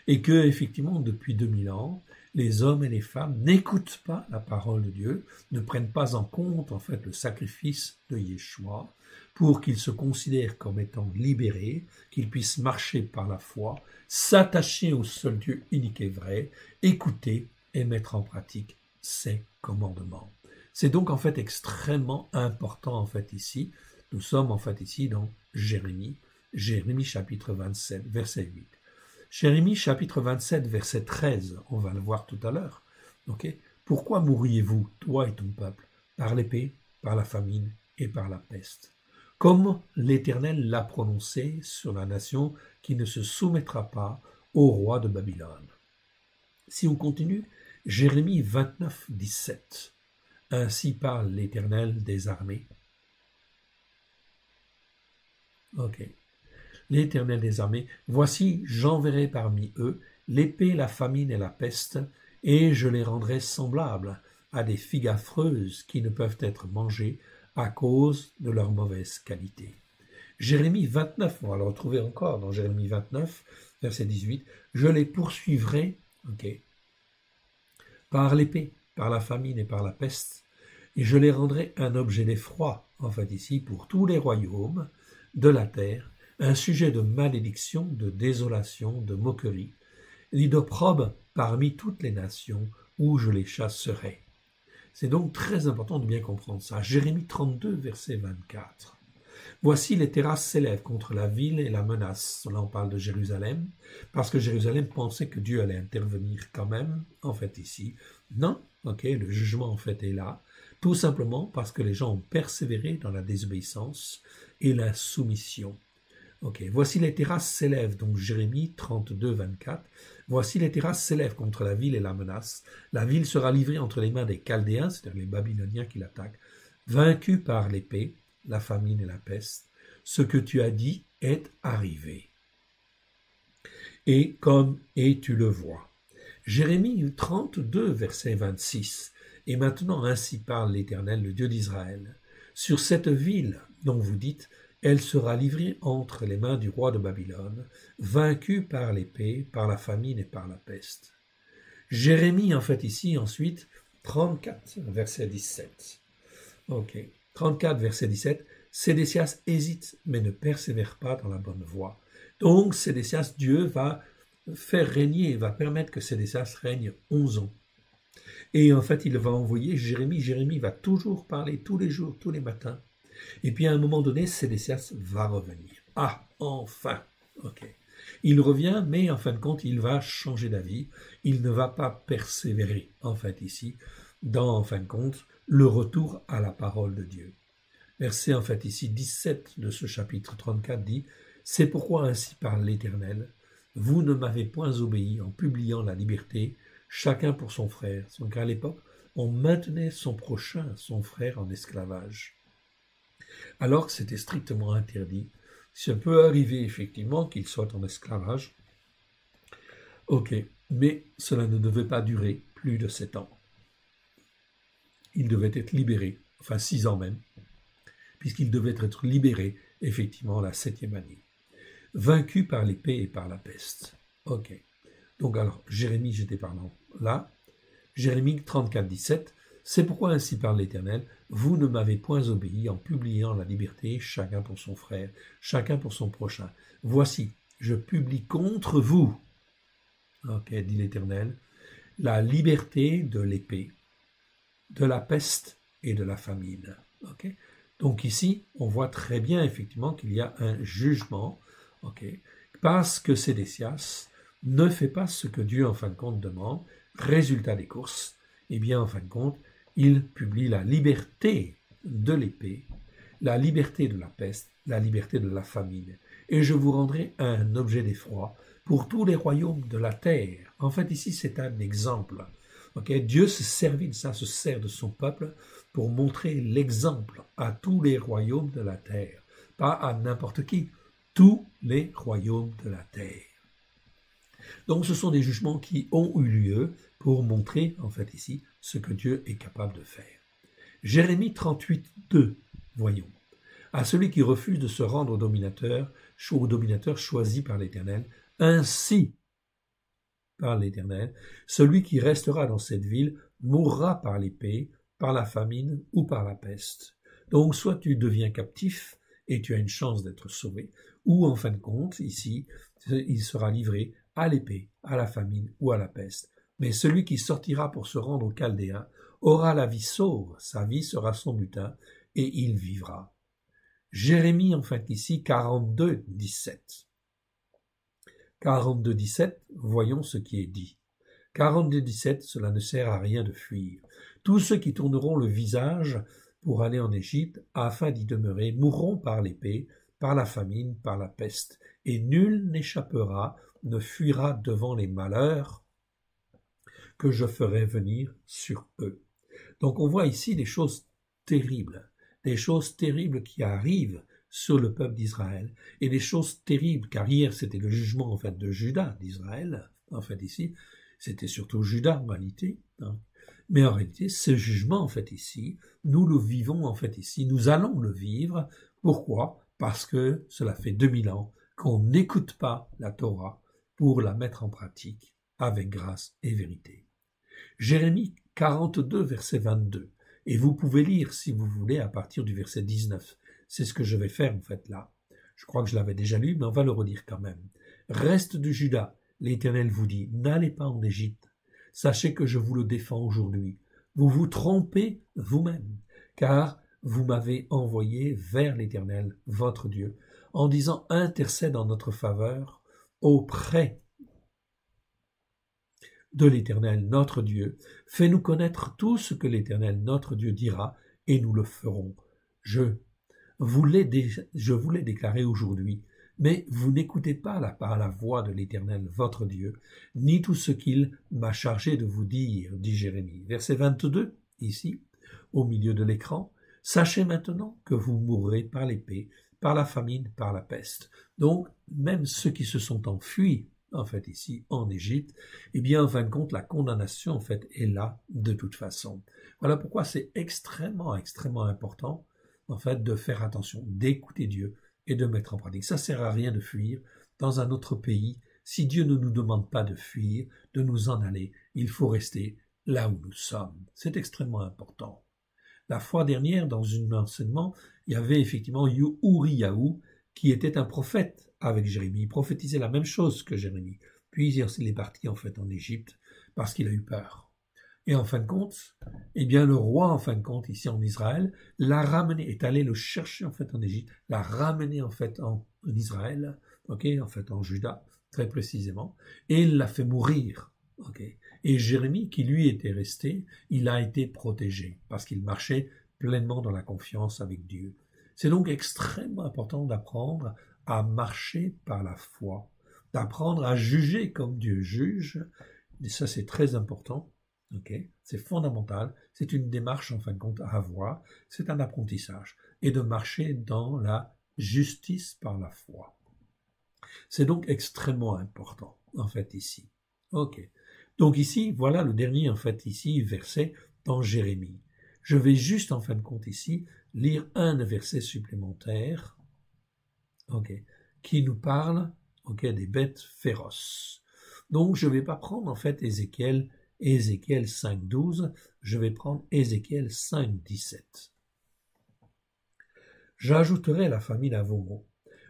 et que, effectivement, depuis 2000 ans, les hommes et les femmes n'écoutent pas la parole de Dieu, ne prennent pas en compte en fait le sacrifice de Yeshua pour qu'ils se considèrent comme étant libérés, qu'ils puissent marcher par la foi, s'attacher au seul Dieu unique et vrai, écouter et mettre en pratique ses commandements. C'est donc en fait extrêmement important en fait ici. Nous sommes en fait ici dans Jérémie chapitre 27, verset 8. Jérémie chapitre 27, verset 13, on va le voir tout à l'heure. Okay? Pourquoi mourriez-vous, toi et ton peuple, par l'épée, par la famine et par la peste? Comme l'Éternel l'a prononcé sur la nation qui ne se soumettra pas au roi de Babylone. Si on continue, Jérémie 29, 17. Ainsi parle l'Éternel des armées. Ok. L'Éternel des armées, voici, j'enverrai parmi eux l'épée, la famine et la peste, et je les rendrai semblables à des figues affreuses qui ne peuvent être mangées à cause de leur mauvaise qualité. Jérémie 29, on va le retrouver encore dans Jérémie 29, verset 18, je les poursuivrai, par l'épée, par la famine et par la peste, et je les rendrai un objet d'effroi, en fait ici, pour tous les royaumes de la terre, un sujet de malédiction, de désolation, de moquerie, et d'opprobre parmi toutes les nations où je les chasserai. C'est donc très important de bien comprendre ça. Jérémie 32, verset 24. Voici les terrasses s'élèvent contre la ville et la menace. Là, on parle de Jérusalem, parce que Jérusalem pensait que Dieu allait intervenir quand même, en fait, ici. Non, le jugement, en fait, est là, tout simplement parce que les gens ont persévéré dans la désobéissance et la soumission. Voici les terrasses s'élèvent, donc Jérémie 32, 24. Voici les terrasses s'élèvent contre la ville et la menace. La ville sera livrée entre les mains des Chaldéens, c'est-à-dire les Babyloniens qui l'attaquent, vaincus par l'épée, la famine et la peste. Ce que tu as dit est arrivé. Et tu le vois. Jérémie 32, verset 26. Et maintenant ainsi parle l'Éternel, le Dieu d'Israël. Sur cette ville dont vous dites, elle sera livrée entre les mains du roi de Babylone, vaincue par l'épée, par la famine et par la peste. Jérémie, en fait, ici, ensuite, 34, verset 17. 34, verset 17. Sédécias hésite, mais ne persévère pas dans la bonne voie. Donc, Sédécias, Dieu va faire régner, va permettre que Sédécias règne 11 ans. Et en fait, il va envoyer Jérémie. Jérémie va toujours parler tous les jours, tous les matins. Et puis à un moment donné, Sédécias va revenir. Ah, enfin, Il revient, mais en fin de compte, il va changer d'avis. Il ne va pas persévérer, en fait, ici, dans, en fin de compte, le retour à la parole de Dieu. Verset, en fait, ici, 17 de ce chapitre 34 dit « C'est pourquoi ainsi parle l'Éternel, vous ne m'avez point obéi en publiant la liberté, chacun pour son frère. » Donc à l'époque, on maintenait son prochain, son frère, en esclavage. Alors que c'était strictement interdit. Ça peut arriver effectivement qu'il soit en esclavage, mais cela ne devait pas durer plus de 7 ans. Il devait être libéré, 6 ans même, puisqu'il devait être libéré effectivement la 7e année. Vaincu par l'épée et par la peste. Donc alors, Jérémie, j'étais parlant là, Jérémie 34, 17, c'est pourquoi ainsi parle l'Éternel, vous ne m'avez point obéi en publiant la liberté, chacun pour son frère, chacun pour son prochain. Voici, je publie contre vous, dit l'Éternel, la liberté de l'épée, de la peste et de la famine. Donc ici, on voit très bien effectivement qu'il y a un jugement, parce que Sédécias ne fait pas ce que Dieu en fin de compte demande. Résultat des courses, en fin de compte, il publie la liberté de l'épée, la liberté de la peste, la liberté de la famine. Et je vous rendrai un objet d'effroi pour tous les royaumes de la terre. En fait, ici, c'est un exemple. Dieu se servit de ça, se sert de son peuple pour montrer l'exemple à tous les royaumes de la terre. Pas à n'importe qui, tous les royaumes de la terre. Donc, ce sont des jugements qui ont eu lieu pour montrer, en fait, ici, ce que Dieu est capable de faire. Jérémie 38, 2, voyons. À celui qui refuse de se rendre au dominateur choisi par l'Éternel, ainsi par l'Éternel. Celui qui restera dans cette ville mourra par l'épée, par la famine ou par la peste. Donc soit tu deviens captif et tu as une chance d'être sauvé, ou en fin de compte, ici, il sera livré à l'épée, à la famine ou à la peste. Mais celui qui sortira pour se rendre aux Chaldéens aura la vie sauve, sa vie sera son butin, et il vivra. Jérémie, en fait, ici, 42, 17. 42, 17, voyons ce qui est dit. 42, 17, cela ne sert à rien de fuir. Tous ceux qui tourneront le visage pour aller en Égypte, afin d'y demeurer, mourront par l'épée, par la famine, par la peste, et nul n'échappera, ne fuira devant les malheurs que je ferai venir sur eux. Donc on voit ici des choses terribles qui arrivent sur le peuple d'Israël, et des choses terribles, car hier c'était le jugement en fait de Juda, d'Israël, en fait ici, c'était surtout Juda en réalité, mais en réalité ce jugement en fait ici, nous le vivons en fait ici, nous allons le vivre. Pourquoi? Parce que cela fait 2000 ans qu'on n'écoute pas la Torah pour la mettre en pratique avec grâce et vérité. Jérémie 42, verset 22. Et vous pouvez lire, si vous voulez, à partir du verset 19. C'est ce que je vais faire, en fait, là. Je crois que je l'avais déjà lu, mais on va le redire quand même. Reste de Juda, l'Éternel vous dit, n'allez pas en Égypte. Sachez que je vous le défends aujourd'hui. Vous vous trompez vous-même, car vous m'avez envoyé vers l'Éternel, votre Dieu, en disant intercède en notre faveur auprès de l'Éternel, notre Dieu. Fais-nous connaître tout ce que l'Éternel, notre Dieu, dira, et nous le ferons. Je vous l'ai déclaré aujourd'hui, mais vous n'écoutez pas la voix de l'Éternel, votre Dieu, ni tout ce qu'il m'a chargé de vous dire, dit Jérémie. Verset 22, ici, au milieu de l'écran. Sachez maintenant que vous mourrez par l'épée, par la famine, par la peste. Donc, même ceux qui se sont enfuis, en fait, ici, en Égypte, eh bien, en fin de compte, la condamnation, en fait, est là, de toute façon. Voilà pourquoi c'est extrêmement, extrêmement important, en fait, de faire attention, d'écouter Dieu et de mettre en pratique. Ça sert à rien de fuir dans un autre pays. Si Dieu ne nous demande pas de fuir, de nous en aller, il faut rester là où nous sommes. C'est extrêmement important. La fois dernière, dans un enseignement, il y avait effectivement Uriyahu, qui était un prophète avec Jérémie. Il prophétisait la même chose que Jérémie. Puis il est parti en fait en Égypte parce qu'il a eu peur. Et en fin de compte, eh bien le roi en fin de compte ici en Israël l'a ramené, est allé le chercher en fait en Égypte, l'a ramené en fait en Israël, en fait en Juda très précisément, et il l'a fait mourir. Et Jérémie, qui lui était resté, il a été protégé parce qu'il marchait pleinement dans la confiance avec Dieu. C'est donc extrêmement important d'apprendre à marcher par la foi, d'apprendre à juger comme Dieu juge. Et ça, c'est très important. C'est fondamental. C'est une démarche, en fin de compte, à avoir. C'est un apprentissage. Et de marcher dans la justice par la foi. C'est donc extrêmement important, en fait, ici. Donc ici, voilà le dernier, en fait, ici, verset dans Jérémie. Je vais juste, en fin de compte, ici, lire un verset supplémentaire, qui nous parle, des bêtes féroces. Donc, je ne vais pas prendre, en fait, Ézéchiel 5.12, je vais prendre Ézéchiel 5.17. J'ajouterai la famine à vos mots.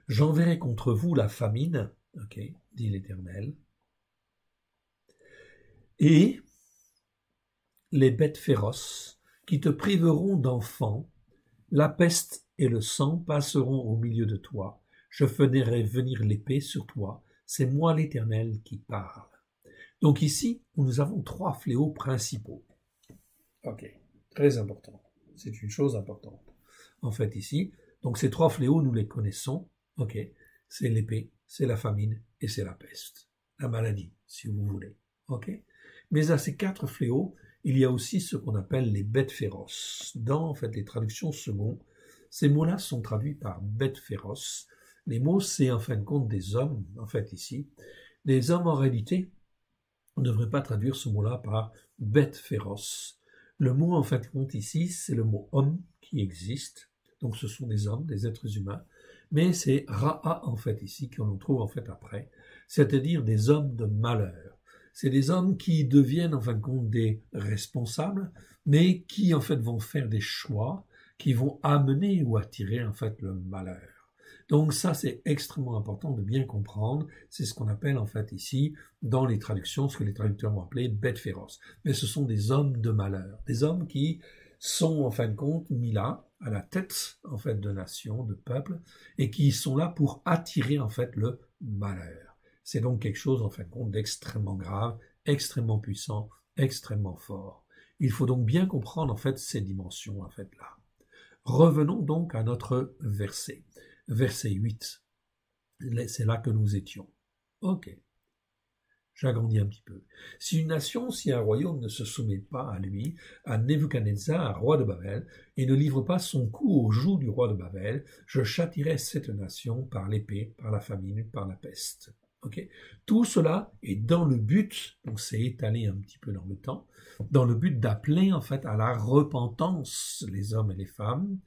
J'enverrai contre vous la famine, dit l'Éternel, et les bêtes féroces qui te priveront d'enfants, la peste et le sang passeront au milieu de toi. Je ferai venir l'épée sur toi. C'est moi l'Éternel qui parle. Donc ici, nous avons 3 fléaux principaux. Très important. C'est une chose importante. En fait, ici, donc ces 3 fléaux, nous les connaissons. C'est l'épée, c'est la famine et c'est la peste. La maladie, si vous voulez. Mais à ces 4 fléaux, il y a aussi ce qu'on appelle les bêtes féroces. Dans, en fait, les traductions secondes, ces mots-là sont traduits par bêtes féroces. Les mots, c'est en fin de compte des hommes, en fait, ici. Les hommes, en réalité, on ne devrait pas traduire ce mot-là par bête féroce. Le mot, en fin de compte, ici, c'est le mot homme qui existe. Donc, ce sont des hommes, des êtres humains. Mais c'est ra'a, en fait, ici, qu'on trouve, en fait, après. C'est-à-dire des hommes de malheur. c'est des hommes qui deviennent en fin de compte des responsables, mais qui en fait vont faire des choix qui vont amener ou attirer en fait le malheur. Donc ça, c'est extrêmement important de bien comprendre. C'est ce qu'on appelle en fait ici, dans les traductions, ce que les traducteurs vont appeler bêtes féroces. Mais ce sont des hommes de malheur, des hommes qui sont en fin de compte mis là, à la tête en fait de nations, de peuples, et qui sont là pour attirer en fait le malheur. C'est donc quelque chose en fin de compte d'extrêmement grave, extrêmement puissant, extrêmement fort. Il faut donc bien comprendre en fait ces dimensions en fait là. Revenons donc à notre verset. Verset 8. C'est là que nous étions. Ok. J'agrandis un petit peu. Si une nation, si un royaume ne se soumet pas à lui, à Nebuchadnezzar, roi de Babel, et ne livre pas son coup au joug du roi de Babel, je châtierai cette nation par l'épée, par la famine, par la peste. Okay. Tout cela est dans le but, donc c'est étalé un petit peu dans le temps, dans le but d'appeler en fait à la repentance les hommes et les femmes,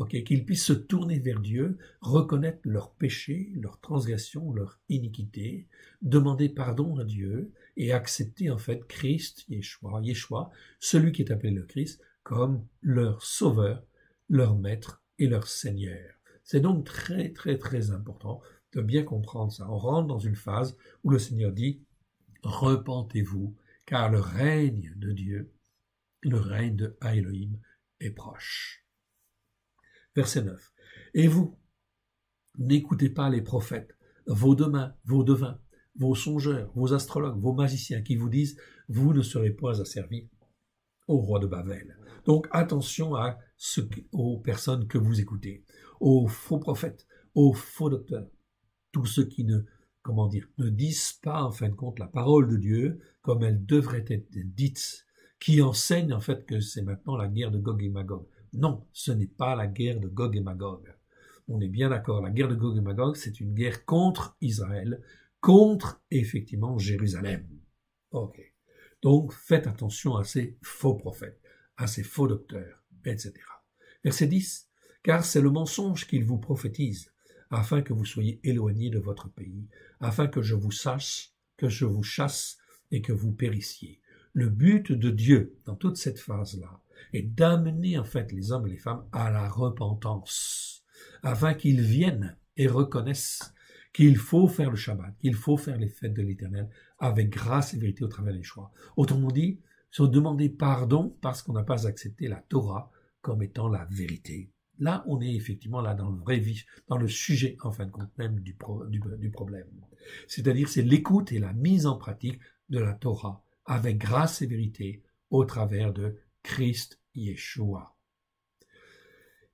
qu'ils puissent se tourner vers Dieu, reconnaître leurs péchés, leurs transgressions, leur iniquité, demander pardon à Dieu et accepter en fait Christ, Yeshua, celui qui est appelé le Christ, comme leur sauveur, leur maître et leur seigneur. C'est donc très très très important de bien comprendre ça. On rentre dans une phase où le Seigneur dit « Repentez-vous, car le règne de Dieu, le règne de Elohim est proche. » Verset 9. « Et vous, n'écoutez pas les prophètes, vos devins, vos songeurs, vos astrologues, vos magiciens qui vous disent « Vous ne serez point asservis au roi de Babel. » Donc attention aux personnes que vous écoutez, aux faux prophètes, aux faux docteurs, tous ceux qui ne disent pas en fin de compte la parole de Dieu comme elle devrait être dite, qui enseignent en fait que c'est maintenant la guerre de Gog et Magog. Non, ce n'est pas la guerre de Gog et Magog. On est bien d'accord, la guerre de Gog et Magog, c'est une guerre contre Israël, contre effectivement Jérusalem. Ok. Donc faites attention à ces faux prophètes, à ces faux docteurs, etc. Verset 10. Car c'est le mensonge qu'ils vous prophétisent, afin que vous soyez éloignés de votre pays, afin que je vous chasse et que vous périssiez. Le but de Dieu, dans toute cette phase-là, est d'amener en fait les hommes et les femmes à la repentance, afin qu'ils viennent et reconnaissent qu'il faut faire le Shabbat, qu'il faut faire les fêtes de l'Éternel avec grâce et vérité au travers des choix. Autrement dit, se demander pardon parce qu'on n'a pas accepté la Torah comme étant la vérité. Là, on est effectivement là dans le vrai vif, dans le sujet, en fin de compte même, du problème. C'est-à-dire, c'est l'écoute et la mise en pratique de la Torah, avec grâce et vérité, au travers de Christ Yeshua.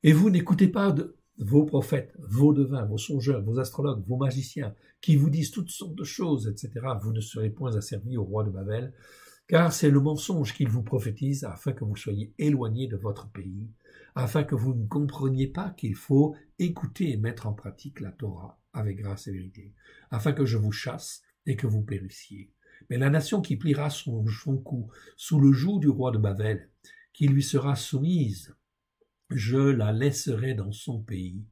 Et vous n'écoutez pas vos prophètes, vos devins, vos songeurs, vos astrologues, vos magiciens, qui vous disent toutes sortes de choses, etc. Vous ne serez point asservis au roi de Babel, car c'est le mensonge qu'il vous prophétise afin que vous soyez éloignés de votre pays, afin que vous ne compreniez pas qu'il faut écouter et mettre en pratique la Torah avec grâce et vérité, afin que je vous chasse et que vous périssiez. Mais la nation qui pliera son cou sous le joug du roi de Babel, qui lui sera soumise, je la laisserai dans son pays.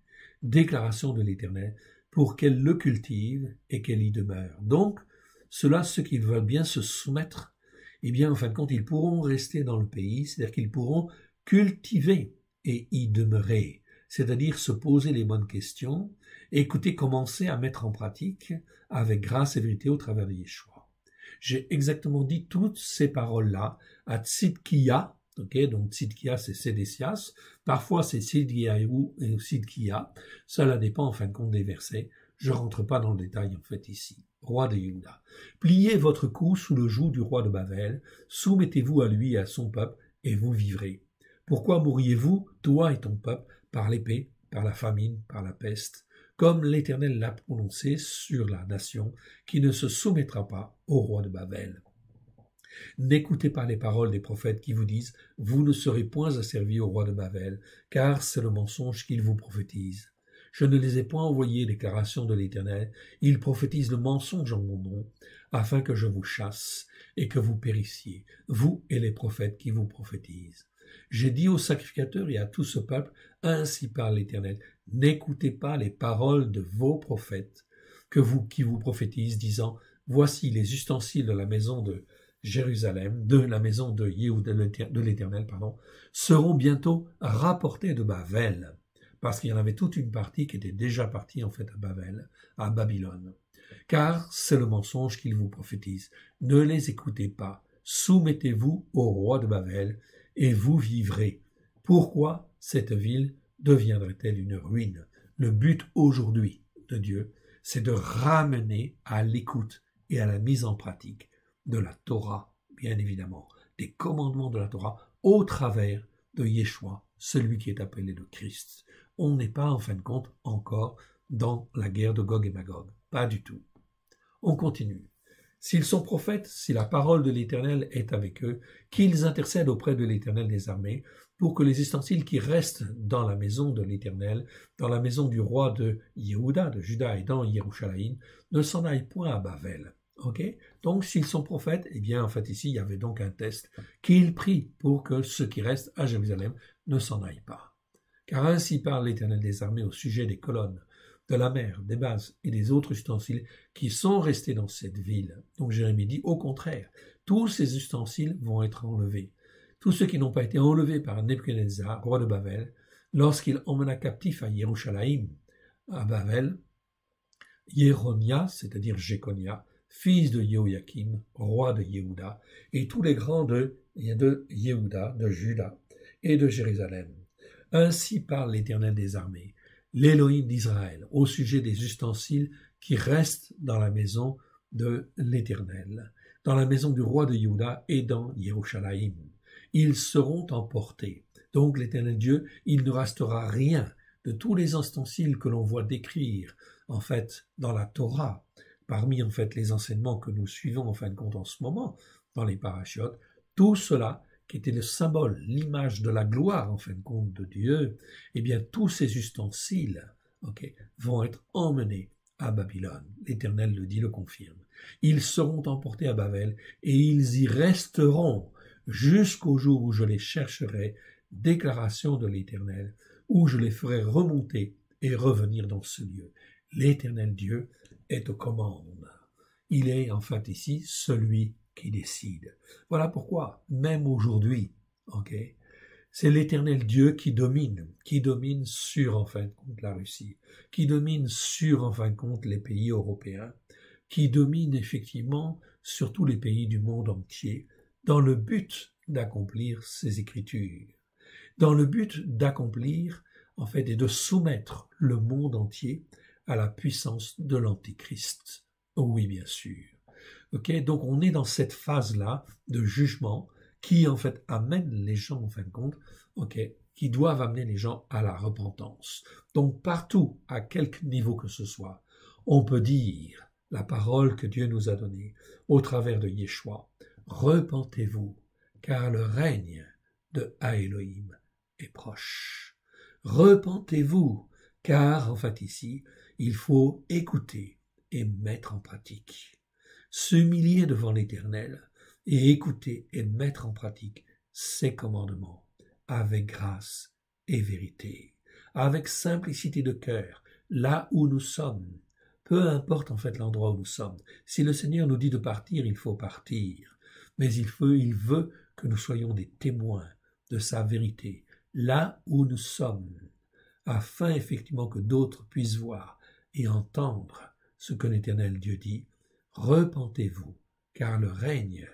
Déclaration de l'Éternel, pour qu'elle le cultive et qu'elle y demeure. Donc, ceux qui veulent bien se soumettre, eh bien, en fin de compte, ils pourront rester dans le pays, c'est-à-dire qu'ils pourront cultiver et y demeurer, c'est-à-dire se poser les bonnes questions, et écouter, commencer à mettre en pratique avec grâce et vérité au travers de Yeshua. J'ai exactement dit toutes ces paroles-là à Tzidkiya, donc Tzidkiya c'est Sédécias, parfois c'est Sidkiyahu et Tzidkiya, cela dépend en fin de compte des versets, je rentre pas dans le détail en fait ici. Roi de Juda, pliez votre cou sous le joug du roi de Babel, soumettez-vous à lui et à son peuple, et vous vivrez. Pourquoi mourriez-vous, toi et ton peuple, par l'épée, par la famine, par la peste, comme l'Éternel l'a prononcé sur la nation qui ne se soumettra pas au roi de Babel? N'écoutez pas les paroles des prophètes qui vous disent « Vous ne serez point asservis au roi de Babel, car c'est le mensonge qu'ils vous prophétisent. Je ne les ai point envoyés, déclaration de l'Éternel, ils prophétisent le mensonge en mon nom, afin que je vous chasse et que vous périssiez, vous et les prophètes qui vous prophétisent. J'ai dit aux sacrificateurs et à tout ce peuple, ainsi parle l'Éternel, n'écoutez pas les paroles de vos prophètes qui vous prophétisent, disant, voici les ustensiles de la maison de Jérusalem, de la maison de l'Éternel, seront bientôt rapportés de Bavel, parce qu'il y en avait toute une partie qui était déjà partie en fait à Bavel, à Babylone. Car c'est le mensonge qu'ils vous prophétisent. Ne les écoutez pas. Soumettez-vous au roi de Bavel et vous vivrez. Pourquoi cette ville deviendrait-elle une ruine? Le but aujourd'hui de Dieu, c'est de ramener à l'écoute et à la mise en pratique de la Torah, bien évidemment, des commandements de la Torah au travers de Yeshua, celui qui est appelé le Christ. On n'est pas, en fin de compte, encore dans la guerre de Gog et Magog. Pas du tout. On continue. S'ils sont prophètes, si la parole de l'Éternel est avec eux, qu'ils intercèdent auprès de l'Éternel des armées, pour que les ustensiles qui restent dans la maison de l'Éternel, dans la maison du roi de Yehuda, de Juda et dans Yerushalayim, ne s'en aillent point à Bavel. Okay? Donc, s'ils sont prophètes, eh bien, en fait, ici, il y avait donc un test qu'il prit pour que ceux qui restent à Jérusalem ne s'en aillent pas. Car ainsi parle l'Éternel des armées au sujet des colonnes, de la mer, des bases et des autres ustensiles qui sont restés dans cette ville. Donc Jérémie dit, au contraire, tous ces ustensiles vont être enlevés. Tous ceux qui n'ont pas été enlevés par Nebuchadnezzar, roi de Babel, lorsqu'il emmena captif à Yerushalayim, à Babel, Jéronia, c'est-à-dire Jéconia, fils de Jehoiakim, roi de Yehuda, et tous les grands de Yehuda, de Juda et de Jérusalem. Ainsi parle l'Éternel des armées, l'Élohim d'Israël, au sujet des ustensiles qui restent dans la maison de l'Éternel, dans la maison du roi de Yehuda et dans Yerushalayim. Ils seront emportés. Donc l'Éternel Dieu, il ne restera rien de tous les ustensiles que l'on voit décrire, en fait, dans la Torah, parmi, en fait, les enseignements que nous suivons, en fin de compte, en ce moment, dans les parachiotes, tout cela qui était le symbole, l'image de la gloire, en fin de compte, de Dieu, eh bien, tous ces ustensiles, vont être emmenés à Babylone. L'Éternel le dit, le confirme. Ils seront emportés à Babel et ils y resteront jusqu'au jour où je les chercherai, déclaration de l'Éternel, où je les ferai remonter et revenir dans ce lieu. L'Éternel Dieu est aux commandes. Il est, en fait, ici, celui qui décide. Voilà pourquoi, même aujourd'hui, c'est l'Éternel Dieu qui domine sur, en fin de compte, la Russie, qui domine sur, en fin de compte, les pays européens, qui domine effectivement sur tous les pays du monde entier, dans le but d'accomplir ses écritures, dans le but d'accomplir, en fait, et de soumettre le monde entier à la puissance de l'Antichrist. Oui, bien sûr. Donc on est dans cette phase-là de jugement qui, en fait, amène les gens, en fin de compte, qui doivent amener les gens à la repentance. Donc partout, à quelque niveau que ce soit, on peut dire la parole que Dieu nous a donnée au travers de Yeshua. Repentez-vous, car le règne de Elohim est proche. Repentez-vous, car, en fait, ici, il faut écouter et mettre en pratique. S'humilier devant l'Éternel et écouter et mettre en pratique ses commandements avec grâce et vérité, avec simplicité de cœur, là où nous sommes. Peu importe en fait l'endroit où nous sommes. Si le Seigneur nous dit de partir, il faut partir. Mais il veut que nous soyons des témoins de sa vérité, là où nous sommes, afin effectivement que d'autres puissent voir et entendre ce que l'Éternel Dieu dit. Repentez-vous, car le règne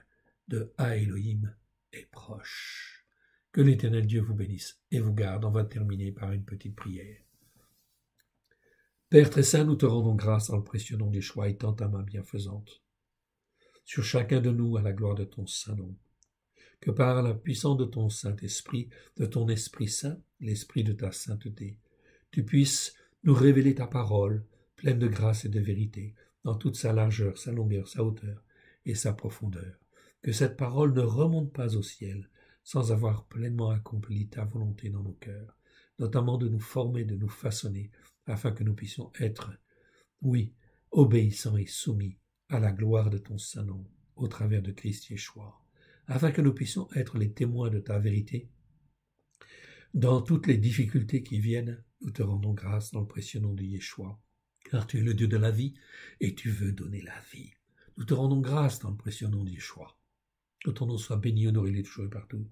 de Elohim est proche. Que l'Éternel Dieu vous bénisse et vous garde. On va terminer par une petite prière. Père très saint, nous te rendons grâce dans le précieux nom d'Yeshua et tant ta main bienfaisante sur chacun de nous à la gloire de ton saint nom. Que par la puissance de ton Saint-Esprit, de ton Esprit Saint, l'Esprit de ta sainteté, tu puisses nous révéler ta parole, pleine de grâce et de vérité, dans toute sa largeur, sa longueur, sa hauteur et sa profondeur. Que cette parole ne remonte pas au ciel sans avoir pleinement accompli ta volonté dans nos cœurs, notamment de nous former, de nous façonner, afin que nous puissions être, oui, obéissants et soumis à la gloire de ton saint nom, au travers de Christ Yeshua, afin que nous puissions être les témoins de ta vérité. Dans toutes les difficultés qui viennent, nous te rendons grâce dans le précieux nom de Yeshua, car tu es le Dieu de la vie et tu veux donner la vie. Nous te rendons grâce dans le précieux nom de Yeshua. Que ton nom soit béni, honoré, les toujours et partout.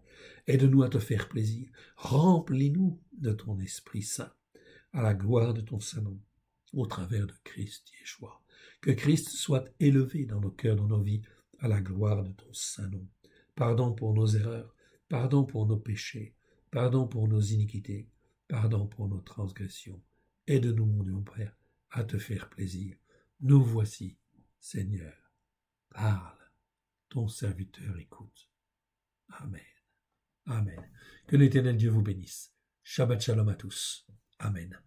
Aide-nous à te faire plaisir. Remplis-nous de ton Esprit Saint, à la gloire de ton Saint-Nom, au travers de Christ Yeshua. Que Christ soit élevé dans nos cœurs, dans nos vies, à la gloire de ton Saint-Nom. Pardon pour nos erreurs, pardon pour nos péchés, pardon pour nos iniquités, pardon pour nos transgressions. Aide-nous, mon Dieu, mon Père, à te faire plaisir. Nous voici, Seigneur. Parle. Ton serviteur écoute. Amen. Amen. Que l'Éternel Dieu vous bénisse. Shabbat shalom à tous. Amen.